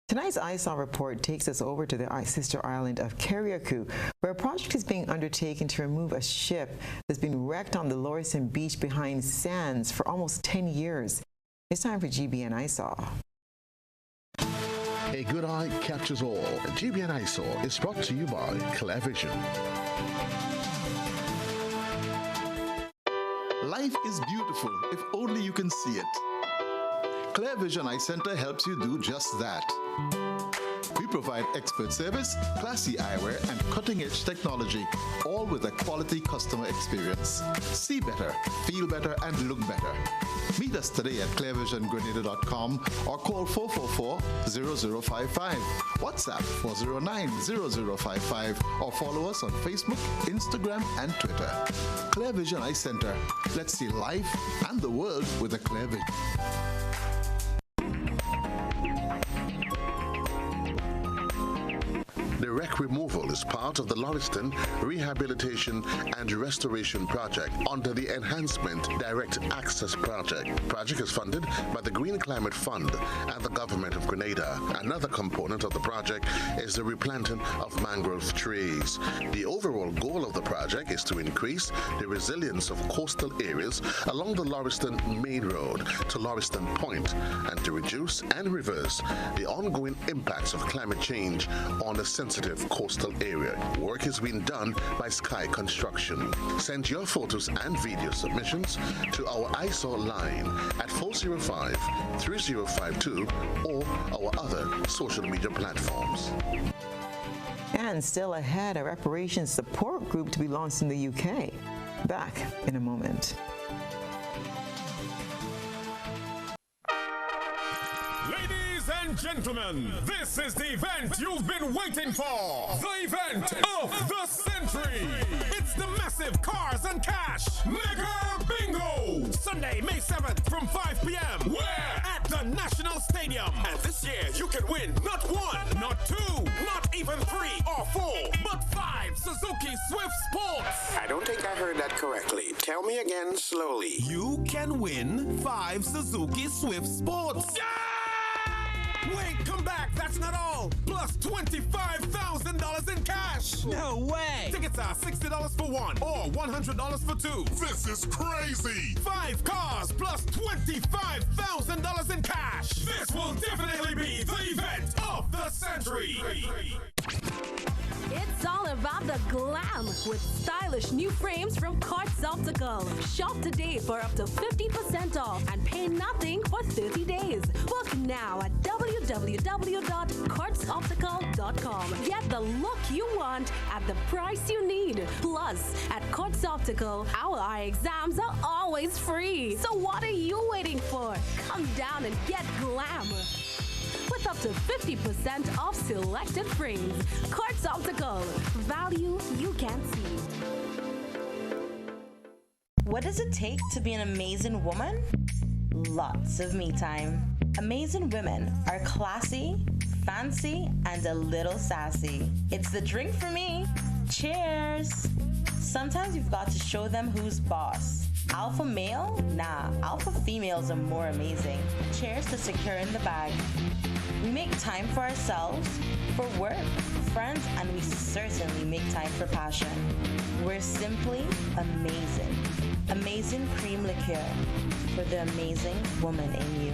Tonight's ISAW report takes us over to the sister island of Carriacou, where a project is being undertaken to remove a ship that's been wrecked on the Lauriston beach behind sands for almost 10 years. It's time for GBN ISAW. A good eye captures all. GBN ISAW is brought to you by Clear Vision. Life is beautiful if only you can see it. Clear Vision Eye Center helps you do just that. We provide expert service, classy eyewear, and cutting-edge technology, all with a quality customer experience. See better, feel better, and look better. Meet us today at clearvisiongrenada.com or call 444-0055, WhatsApp 409-0055, or follow us on Facebook, Instagram, and Twitter. Clear Vision Eye Center. Let's see life and the world with a clear vision. The wreck removal is part of the Lauriston Rehabilitation and Restoration Project under the Enhancement Direct Access Project. The project is funded by the Green Climate Fund and the Government of Grenada. Another component of the project is the replanting of mangrove trees. The overall goal of the project is to increase the resilience of coastal areas along the Lauriston Main Road to Lauriston Point and to reduce and reverse the ongoing impacts of climate change on the sensitive coastal area. Work is being done by Sky Construction. Send your photos and video submissions to our ISAW line at 405-3052 or our other social media platforms. And still ahead, a reparations support group to be launched in the UK. Back in a moment. Ladies and gentlemen, this is the event you've been waiting for. The event of the century. It's the massive Cars and Cash Mega Bingo. Sunday, May 7th from 5 p.m. Where? At the National Stadium. And this year you can win not one, not two, not even 3 or 4, but 5 Suzuki Swift Sports. I don't think I heard that correctly. Tell me again slowly. You can win 5 Suzuki Swift Sports. Yeah! Wait, come back. That's not all. Plus $25,000 in cash. No way. Tickets are $60 for one or $100 for two. This is crazy. 5 cars plus $25,000 in cash. This will definitely be the event of the century. It's all about the glam with stylish new frames from Quartz Optical. Shop today for up to 50% off and pay nothing for 30 days. Book now at www.quartzoptical.com. Get the look you want at the price you need. Plus, at Quartz Optical, our eye exams are always free. So what are you waiting for? Come down and get glam. With up to 50% off selected frames. Quartz Optical. Value you can't see. What does it take to be an amazing woman? Lots of me time. Amazing women are classy, fancy, and a little sassy. It's the drink for me. Cheers. Sometimes you've got to show them who's boss. Alpha male? Nah, alpha females are more amazing. Cheers to securing the bag. We make time for ourselves, for work, friends, and we certainly make time for passion. We're simply amazing. Amazing cream liqueur for the amazing woman in you.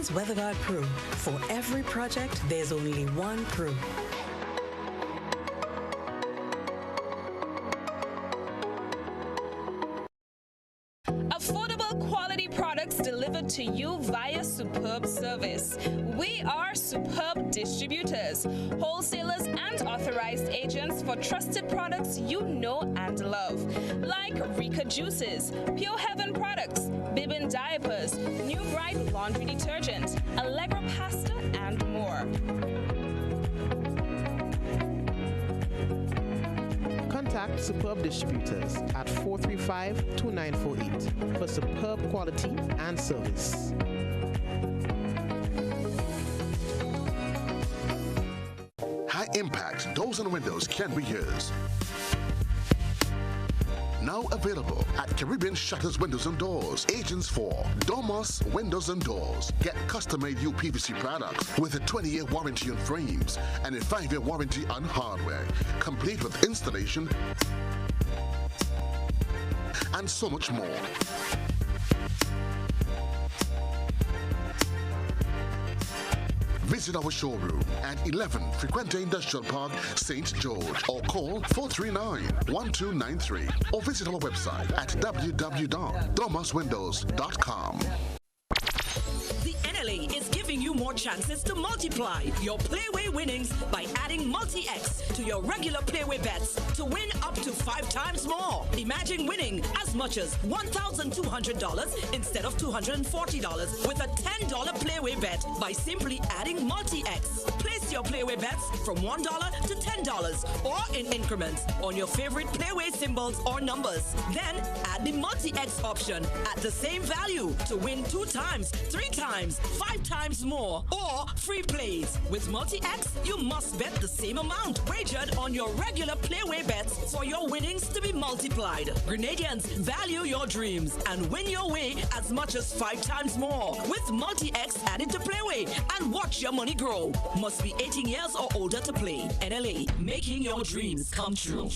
WeatherGuard Pro. For every project, there's only one Pro. delivered to you via superb service. We are Superb Distributors, wholesalers and authorized agents for trusted products you know and love, like Rika Juices, Pure Heaven products, Bibbin diapers, New Bright laundry detergent, Allegra pasta, and more. Contact Superb Distributors at 435-2948 for superb quality and service. High impact doors and windows can be yours. Now available at Caribbean Shutters Windows and Doors, agents for Domus Windows and Doors. Get custom-made UPVC products with a 20-year warranty on frames and a 5-year warranty on hardware, complete with installation and so much more. Visit our showroom at 11 Frequente Industrial Park, St. George, or call 439-1293, or visit our website at www.domuswindows.com. The NLA is giving you more chances to multiply your Playway winnings by adding Multi-X to your regular Playway bets to win up to 5 times more. Imagine winning as much as $1,200 instead of $240 with a $10 Playway bet by simply adding Multi-X. Place your Playway bets from $1 to $10 or in increments on your favorite Playway symbols or numbers. Then add the Multi-X option at the same value to win 2 times, 3 times, 5 times more, or free plays. With Multi-X, you must bet the same amount wagered on your regular Playway bets for your winnings to be multiplied. Grenadians, value your dreams and win your way as much as 5 times more with Multi-X added to Playway and watch your money grow. Must be 18 years or older to play. NLA, making your dreams come true.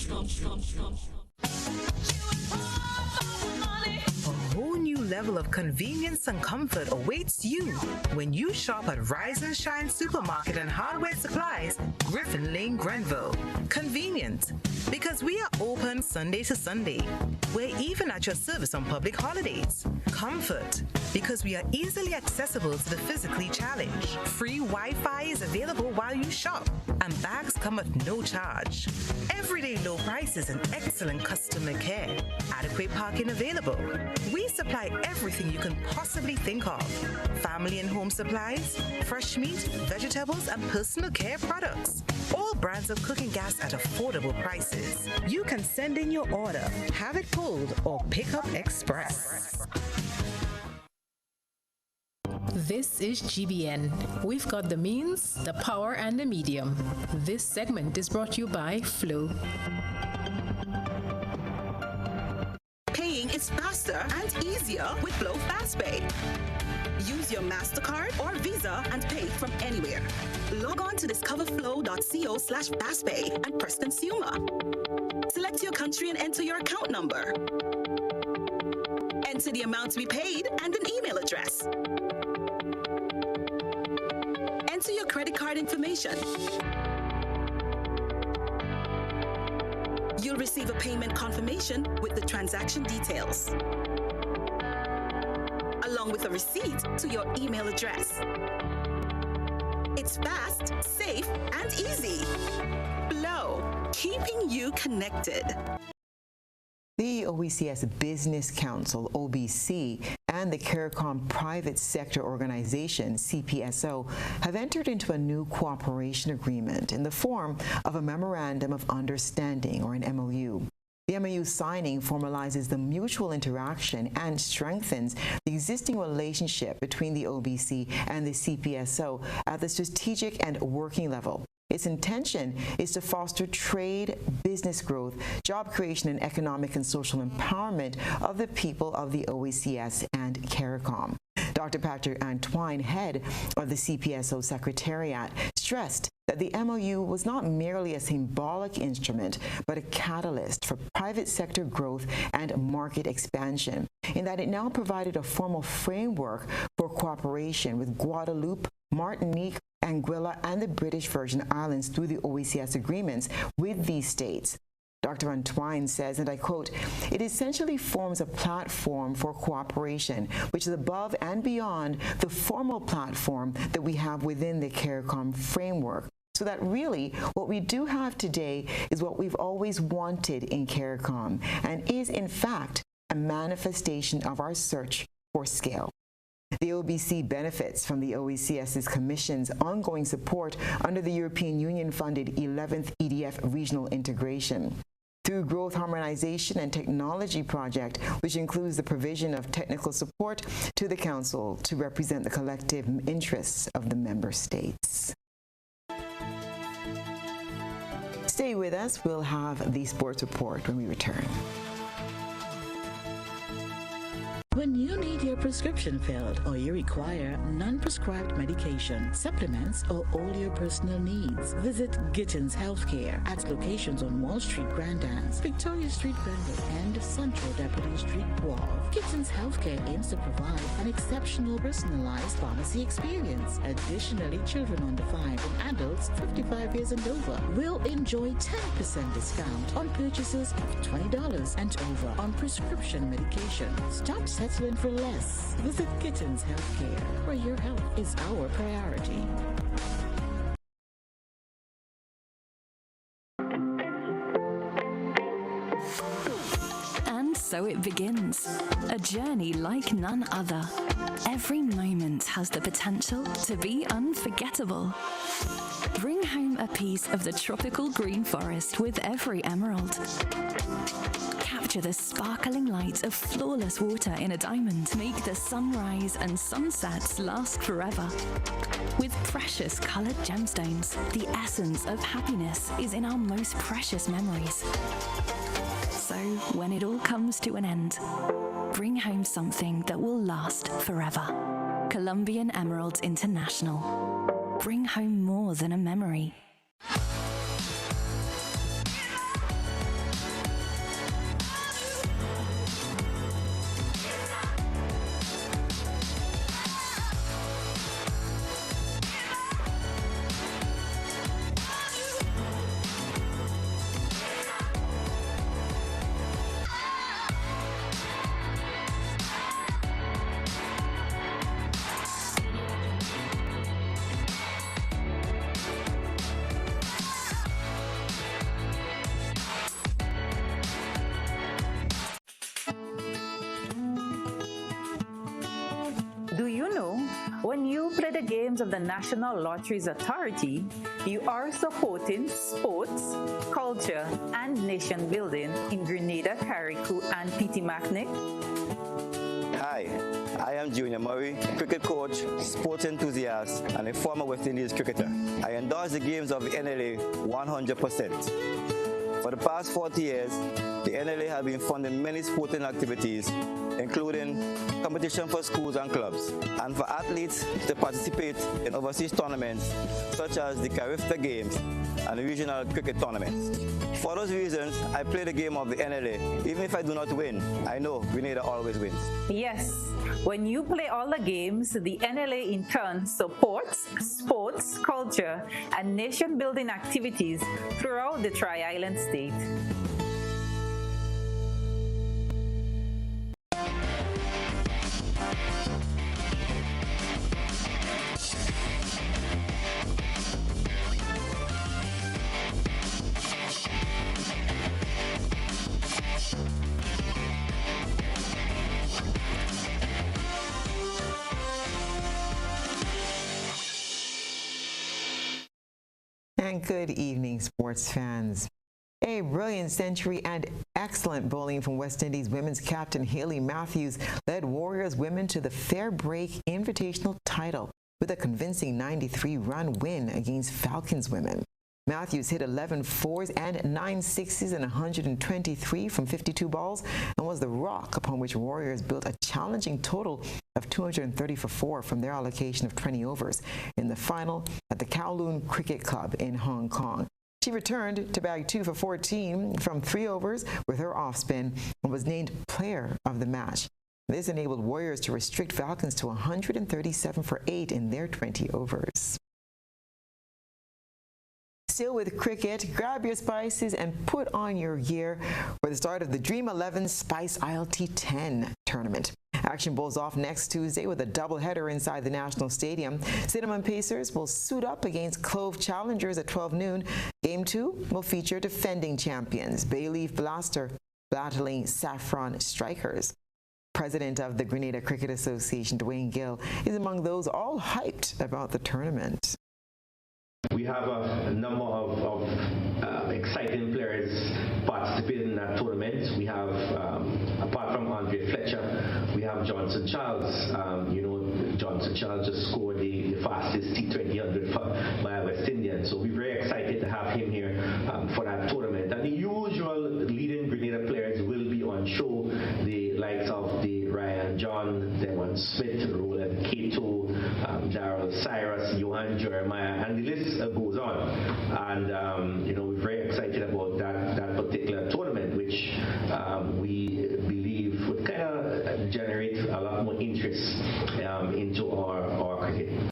A whole new level of convenience and comfort awaits you when you shop at Rise and Shine Supermarket and Hardware Supplies, Griffin Lane, Grenville. Convenient, because we are open Sunday to Sunday. We're even at your service on public holidays. Comfort, because we are easily accessible to the physically challenged. Free Wi-Fi is available while you shop, and bags come at no charge. Everyday low prices and excellent customer care. Adequate parking available. We supply everything you can possibly think of. Family and home supplies, fresh meat, vegetables, and personal care products. All brands of cooking gas at affordable prices. You can send in your order, have it pulled, or pick up express. This is GBN. We've got the means, the power, and the medium. This segment is brought to you by Flow. Paying is faster and easier with Flow FastPay. Use your MasterCard or Visa and pay from anywhere. Log on to discoverflow.co/fastpay and press Consumer. Select your country and enter your account number. Enter the amount to be paid and an email address. Enter your credit card information. You'll receive a payment confirmation with the transaction details, along with a receipt to your email address. It's fast, safe, and easy. Flow, keeping you connected. The OECS Business Council, OBC, and the CARICOM Private Sector Organization, CPSO, have entered into a new cooperation agreement in the form of a Memorandum of Understanding, or an MOU. The MOU signing formalizes the mutual interaction and strengthens the existing relationship between the OBC and the CPSO at the strategic and working level. Its intention is to foster trade, business growth, job creation, and economic and social empowerment of the people of the OECS and CARICOM. Dr. Patrick Antoine, head of the CPSO Secretariat, stressed that the MOU was not merely a symbolic instrument, but a catalyst for private sector growth and market expansion, in that it now provided a formal framework for cooperation with Guadeloupe, Martinique, Anguilla, and the British Virgin Islands through the OECS agreements with these states. Dr. Antwine says, and I quote, "It essentially forms a platform for cooperation, which is above and beyond the formal platform that we have within the CARICOM framework. So that really what we do have today is what we've always wanted in CARICOM and is, in fact, a manifestation of our search for scale." The OBC benefits from the OECS's Commission's ongoing support under the European Union-funded 11th EDF regional integration. Through Growth Harmonization and Technology Project, which includes the provision of technical support to the Council to represent the collective interests of the member states. Stay with us. We'll have the sports report when we return. When you need your prescription filled or you require non-prescribed medication, supplements, or all your personal needs, visit Gittins Healthcare at locations on Wall Street, Grandans, Victoria Street, Grenville, and Central Deputy Street, Wall. Gittins Healthcare aims to provide an exceptional personalized pharmacy experience. Additionally, children under 5 and adults 55 years and over will enjoy 10% discount on purchases of $20 and over on prescription medication. Stop settling for less. Visit Gittins Healthcare, where your health is our priority. And so it begins. A journey like none other. Every moment has the potential to be unforgettable. Bring home a piece of the tropical green forest with every emerald. Capture the sparkling light of flawless water in a diamond. Make the sunrise and sunsets last forever. With precious colored gemstones, the essence of happiness is in our most precious memories. So, when it all comes to an end, bring home something that will last forever. Colombian Emeralds International. Bring home more than a memory. Do you know, when you play the games of the National Lotteries Authority, you are supporting sports, culture, and nation building in Grenada, Carriacou, and Petit-Martinique? Hi, I am Junior Murray, cricket coach, sports enthusiast, and a former West Indies cricketer. I endorse the games of the NLA 100%. For the past 40 years, the NLA has been funding many sporting activities, including competition for schools and clubs, and for athletes to participate in overseas tournaments such as the Carifta Games and the regional cricket tournaments. For those reasons, I play the game of the NLA. Even if I do not win, I know Grenada always wins. Yes, when you play all the games, the NLA in turn supports sports, culture, and nation-building activities throughout the Tri-Island state. And good evening, sports fans. A brilliant century and excellent bowling from West Indies women's captain Hayley Matthews led Warriors women to the Fair Break Invitational title with a convincing 93-run win against Falcons women. Matthews hit 11 fours and 9 sixes and 123 from 52 balls and was the rock upon which Warriors built a challenging total of 230 for 4 from their allocation of 20 overs in the final at the Kowloon Cricket Club in Hong Kong. She returned to bag 2 for 14 from 3 overs with her off spin and was named player of the match. This enabled Warriors to restrict Falcons to 137 for 8 in their 20 overs. Still with cricket, grab your spices and put on your gear for the start of the Dream 11 Spice ILT 10 tournament. Action bowls off next Tuesday with a doubleheader inside the National Stadium. Cinnamon Pacers will suit up against Clove Challengers at 12 noon. Game 2 will feature defending champions Bayleaf Blaster battling Saffron Strikers. President of the Grenada Cricket Association, Dwayne Gill, is among those all hyped about the tournament. We have a number of exciting players participating in that tournament. We have, apart from Andre Fletcher, we have Johnson Charles. Johnson Charles just scored the fastest T20 100 by West Indian. So we're very excited to have him here for that tournament. And the usual leading Grenada players will be on show. The likes of the Ryan John, Devon Smith, Roland Cato, Darrell Cyrus, Johan Jeremiah, and the list goes on. And we're very excited about that particular tournament, which we believe would kind of generate a lot more interest into our cricket.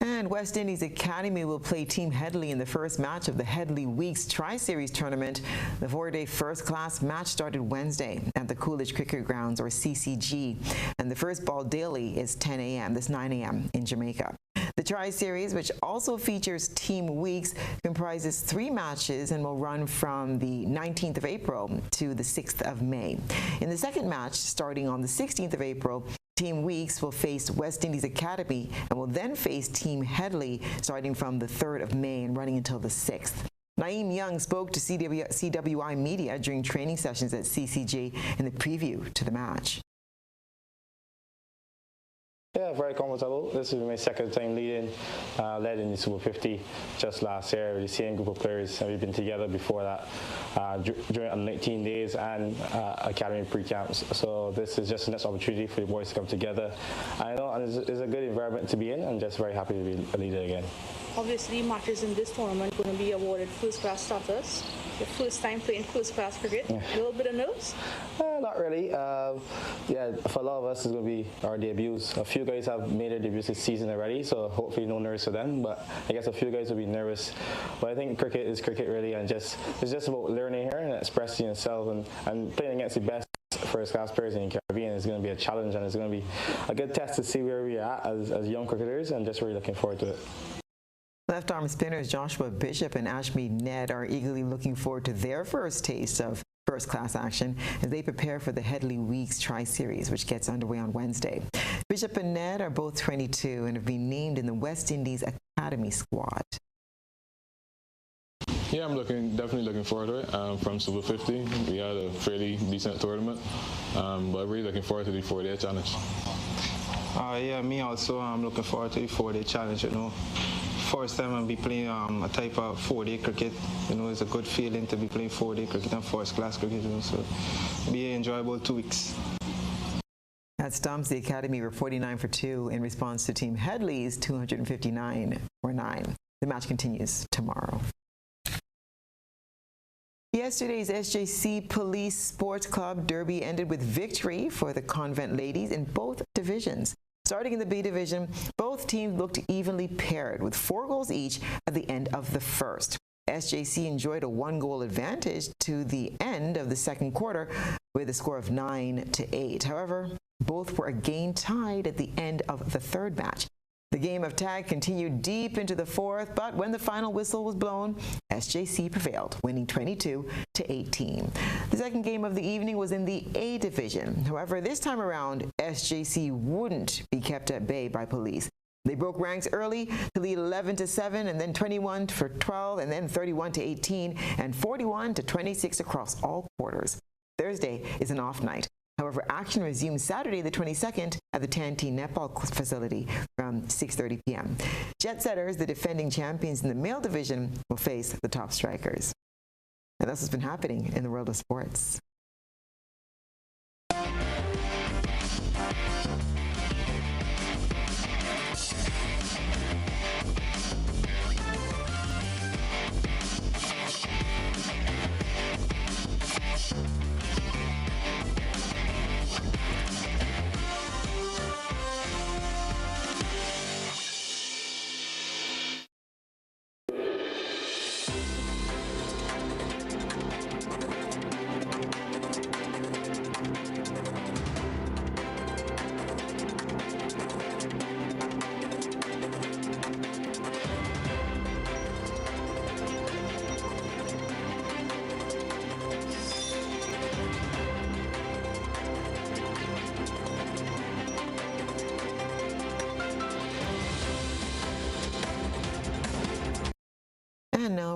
And West Indies Academy will play Team Headley in the first match of the Headley Weeks Tri-Series tournament. The 4-day first-class match started Wednesday at the Coolidge Cricket Grounds, or CCG, and the first ball daily is 10 a.m. This 9 a.m. in Jamaica. The Tri-Series, which also features Team Weeks, comprises 3 matches and will run from the 19th of April to the 6th of May. In the second match, starting on the 16th of April, Team Weeks will face West Indies Academy and will then face Team Headley starting from the 3rd of May and running until the 6th. Naeem Young spoke to CWI Media during training sessions at CCG in the preview to the match. Yeah, very comfortable. This is my second time led in the Super 50 just last year with the same group of players. We've been together before that during 19 days and academy pre-camps. So this is just the next opportunity for the boys to come together. I know it's a good environment to be in. I'm just very happy to be a leader again. Obviously, matches in this tournament going to be awarded first-class status. Your first time playing first-class cricket. A little bit of nerves? Not really. Yeah, for a lot of us, it's going to be our debuts. A few guys have made their debuts this season already, so hopefully no nerves for them. But I guess a few guys will be nervous. But I think cricket is cricket, really, and it's just about learning here and expressing yourself and playing against the best first-class players in the Caribbean is going to be a challenge, and it's going to be a good test to see where we are at as young cricketers, and just really looking forward to it. Left-arm spinners Joshua Bishop and Ashmead Ned are eagerly looking forward to their first taste of first-class action as they prepare for the Headley Weeks Tri-Series, which gets underway on Wednesday. Bishop and Ned are both 22 and have been named in the West Indies Academy squad. Yeah, I'm definitely looking forward to it. From Super 50, we had a fairly decent tournament, but really looking forward to the 4-day challenge. Yeah, me also. I'm looking forward to the 4-day challenge. First time I'll be playing a type of 4-day cricket. It's a good feeling to be playing 4-day cricket and first-class cricket. So be an enjoyable 2 weeks. At Stumps, the Academy were 49 for 2 in response to Team Headley's 259 for 9. The match continues tomorrow. Yesterday's SJC Police Sports Club Derby ended with victory for the Convent ladies in both divisions. Starting in the B division, both teams looked evenly paired with 4 goals each at the end of the first. SJC enjoyed a 1-goal advantage to the end of the second quarter with a score of 9-8. However, both were again tied at the end of the third match. The game of tag continued deep into the fourth, but when the final whistle was blown, SJC prevailed, winning 22-18. The second game of the evening was in the A division. However, this time around, SJC wouldn't be kept at bay by police. They broke ranks early to lead 11-7, and then 21-12, and then 31-18, and 41-26 across all quarters. Thursday is an off night. However, action resumes Saturday the 22nd at the Tanti Nepal facility from 6:30 p.m. Jet Setters, the defending champions in the male division, will face the Top Strikers. And that's what's been happening in the world of sports.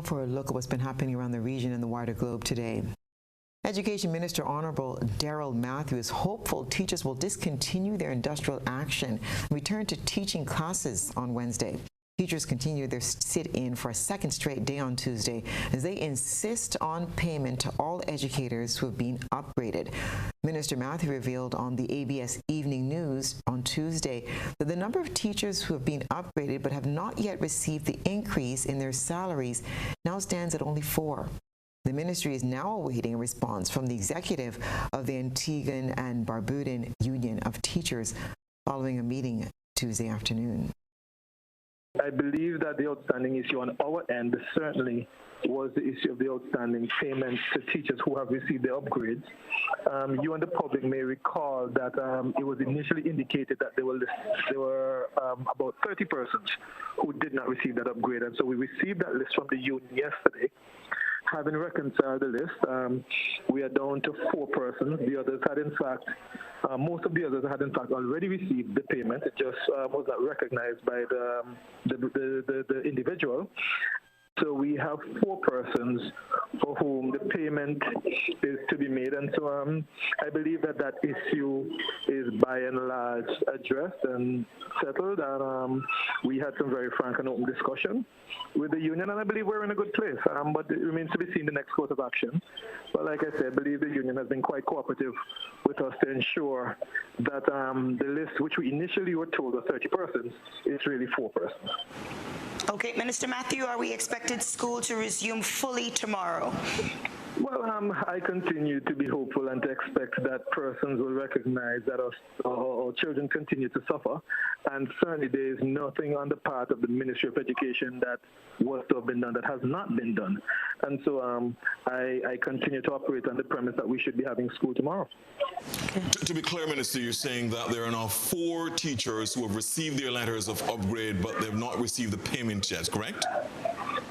for a look at what's been happening around the region and the wider globe today. Education Minister Honorable Darrell Matthews is hopeful teachers will discontinue their industrial action and return to teaching classes on Wednesday. Teachers continue their sit-in for a second straight day on Tuesday as they insist on payment to all educators who have been upgraded. Minister Matthews revealed on the ABS Evening News on Tuesday that the number of teachers who have been upgraded but have not yet received the increase in their salaries now stands at only 4. The ministry is now awaiting a response from the executive of the Antiguan and Barbudan Union of Teachers following a meeting Tuesday afternoon. I believe that the outstanding issue on our end certainly was the issue of the outstanding payments to teachers who have received their upgrades. You and the public may recall that it was initially indicated that there were about 30 persons who did not receive that upgrade, and so we received that list from the union yesterday. Having reconciled the list, we are down to 4 persons. The others had, in fact, most of the others had, in fact, already received the payment. It just was not recognized by the individual. So we have 4 persons for whom the payment is to be made. And so I believe that that issue is by and large addressed and settled. And we had some very frank and open discussion with the union, and I believe we're in a good place. But it remains to be seen the next course of action. But like I said, I believe the union has been quite cooperative with us to ensure that the list, which we initially were told was 30 persons, is really 4 persons. Okay, Minister Matthew, are we expected school to resume fully tomorrow? Well, I continue to be hopeful and to expect that persons will recognize that our children continue to suffer. And certainly there is nothing on the part of the Ministry of Education that was to have been done that has not been done. And so I continue to operate on the premise that we should be having school tomorrow. Okay. To be clear, Minister, you're saying that there are now 4 teachers who have received their letters of upgrade, but they've not received the payment yet, correct?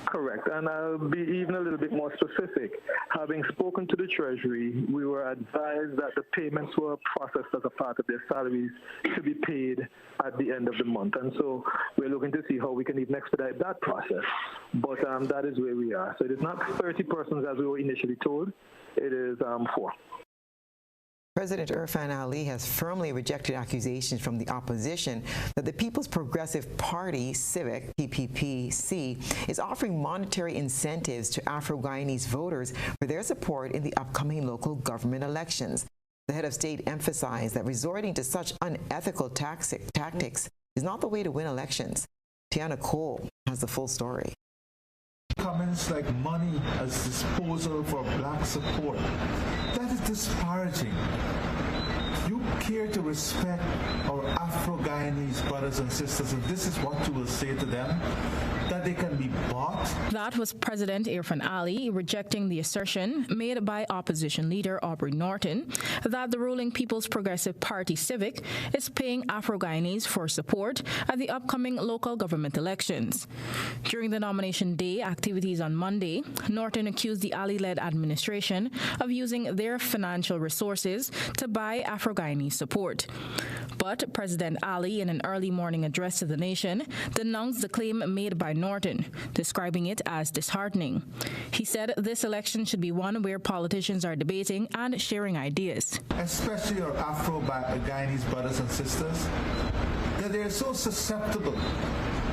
Correct, and I'll be even a little bit more specific. Having spoken to the Treasury, we were advised that the payments were processed as a part of their salaries to be paid at the end of the month. And so we're looking to see how we can even expedite that process. But that is where we are. So it is not 30 persons as we were initially told. It is 4. President Irfan Ali has firmly rejected accusations from the opposition that the People's Progressive Party, Civic, PPPC, is offering monetary incentives to Afro-Guyanese voters for their support in the upcoming local government elections. The head of state emphasized that resorting to such unethical tactics is not the way to win elections. Tiana Cole has the full story. Comments like money as disposal for black support, that is disparaging. You care to respect our Afro-Guyanese brothers and sisters, and this is what you will say to them, that they can be bought? That was President Irfan Ali rejecting the assertion made by opposition leader Aubrey Norton that the ruling People's Progressive Party Civic is paying Afro-Guyanese for support at the upcoming local government elections. During the nomination day activities on Monday, Norton accused the Ali-led administration of using their financial resources to buy Afro-Guyanese support. But President Ali, in an early morning address to the nation, denounced the claim made by Norton, describing it as disheartening. He said this election should be one where politicians are debating and sharing ideas. Especially our Afro-Guyanese brothers and sisters, that they're so susceptible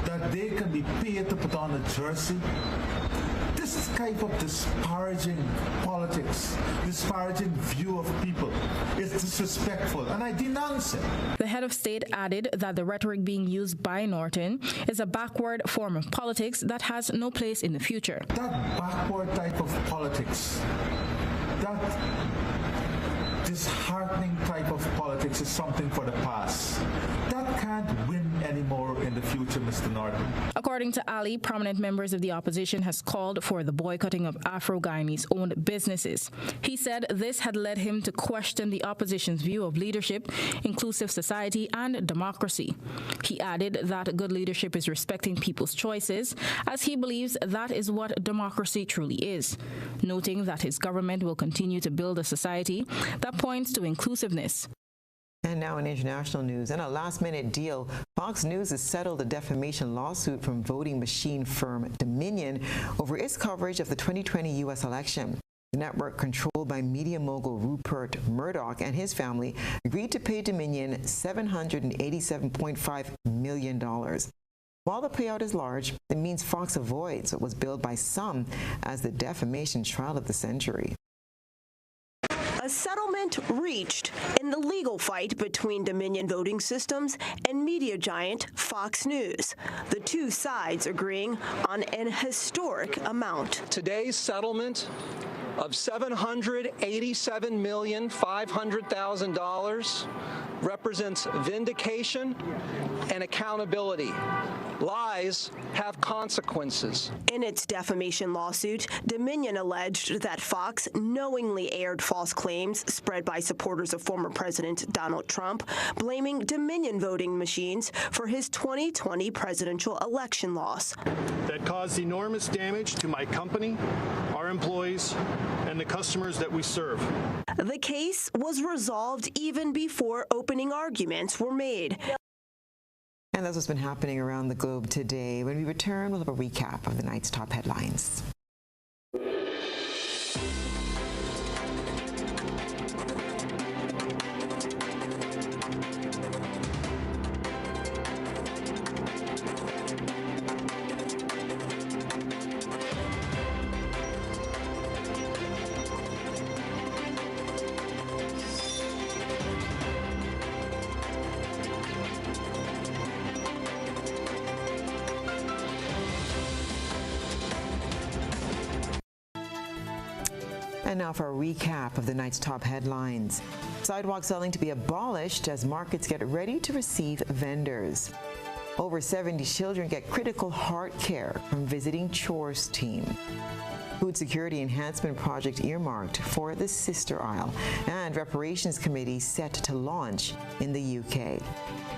that they can be paid to put on a jersey. This type of disparaging politics, disparaging view of people is disrespectful, and I denounce it. The head of state added that the rhetoric being used by Norton is a backward form of politics that has no place in the future. That backward type of politics, that disheartening type of politics is something for the past. That can't win anymore in the future, Mr. Norton. According to Ali, prominent members of the opposition has called for the boycotting of Afro-Guyanese-owned businesses. He said this had led him to question the opposition's view of leadership, inclusive society, and democracy. He added that good leadership is respecting people's choices, as he believes that is what democracy truly is, noting that his government will continue to build a society that points to inclusiveness. And now in international news, in a last-minute deal, Fox News has settled a defamation lawsuit from voting machine firm Dominion over its coverage of the 2020 U.S. election. The network, controlled by media mogul Rupert Murdoch and his family, agreed to pay Dominion $787.5 million. While the payout is large, it means Fox avoids what was billed by some as the defamation trial of the century. A settlement reached in the legal fight between Dominion Voting Systems and media giant Fox News, the two sides agreeing on an historic amount. Today's settlement of $787,500,000 represents vindication and accountability. Lies have consequences. In its defamation lawsuit, Dominion alleged that Fox knowingly aired false claims spread by supporters of former President Donald Trump, blaming Dominion voting machines for his 2020 presidential election loss. That caused enormous damage to my company, our employees, and the customers that we serve. The case was resolved even before opening arguments were made. And that's what's been happening around the globe today. When we return, we'll have a recap of the night's top headlines. And now for a recap of the night's top headlines. Sidewalk selling to be abolished as markets get ready to receive vendors. Over 70 children get critical heart care from visiting chores team. Food security enhancement project earmarked for the Sister Isle. And reparations committee set to launch in the UK.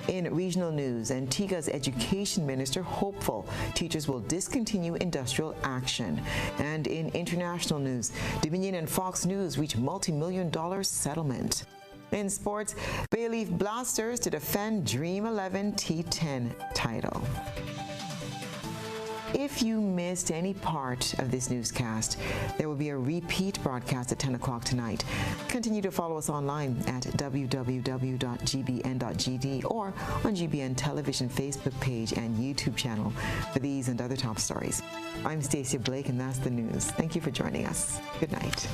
In regional news, Antigua's education minister hopeful teachers will discontinue industrial action. And in international news, Dominion and Fox News reach multi-million-dollar settlement. In sports, Bay Leaf Blasters to defend Dream 11 T10 title. If you missed any part of this newscast, there will be a repeat broadcast at 10 o'clock tonight. Continue to follow us online at www.gbn.gd or on GBN Television Facebook page and YouTube channel for these and other top stories. I'm Stasia Blake, and that's the news. Thank you for joining us. Good night.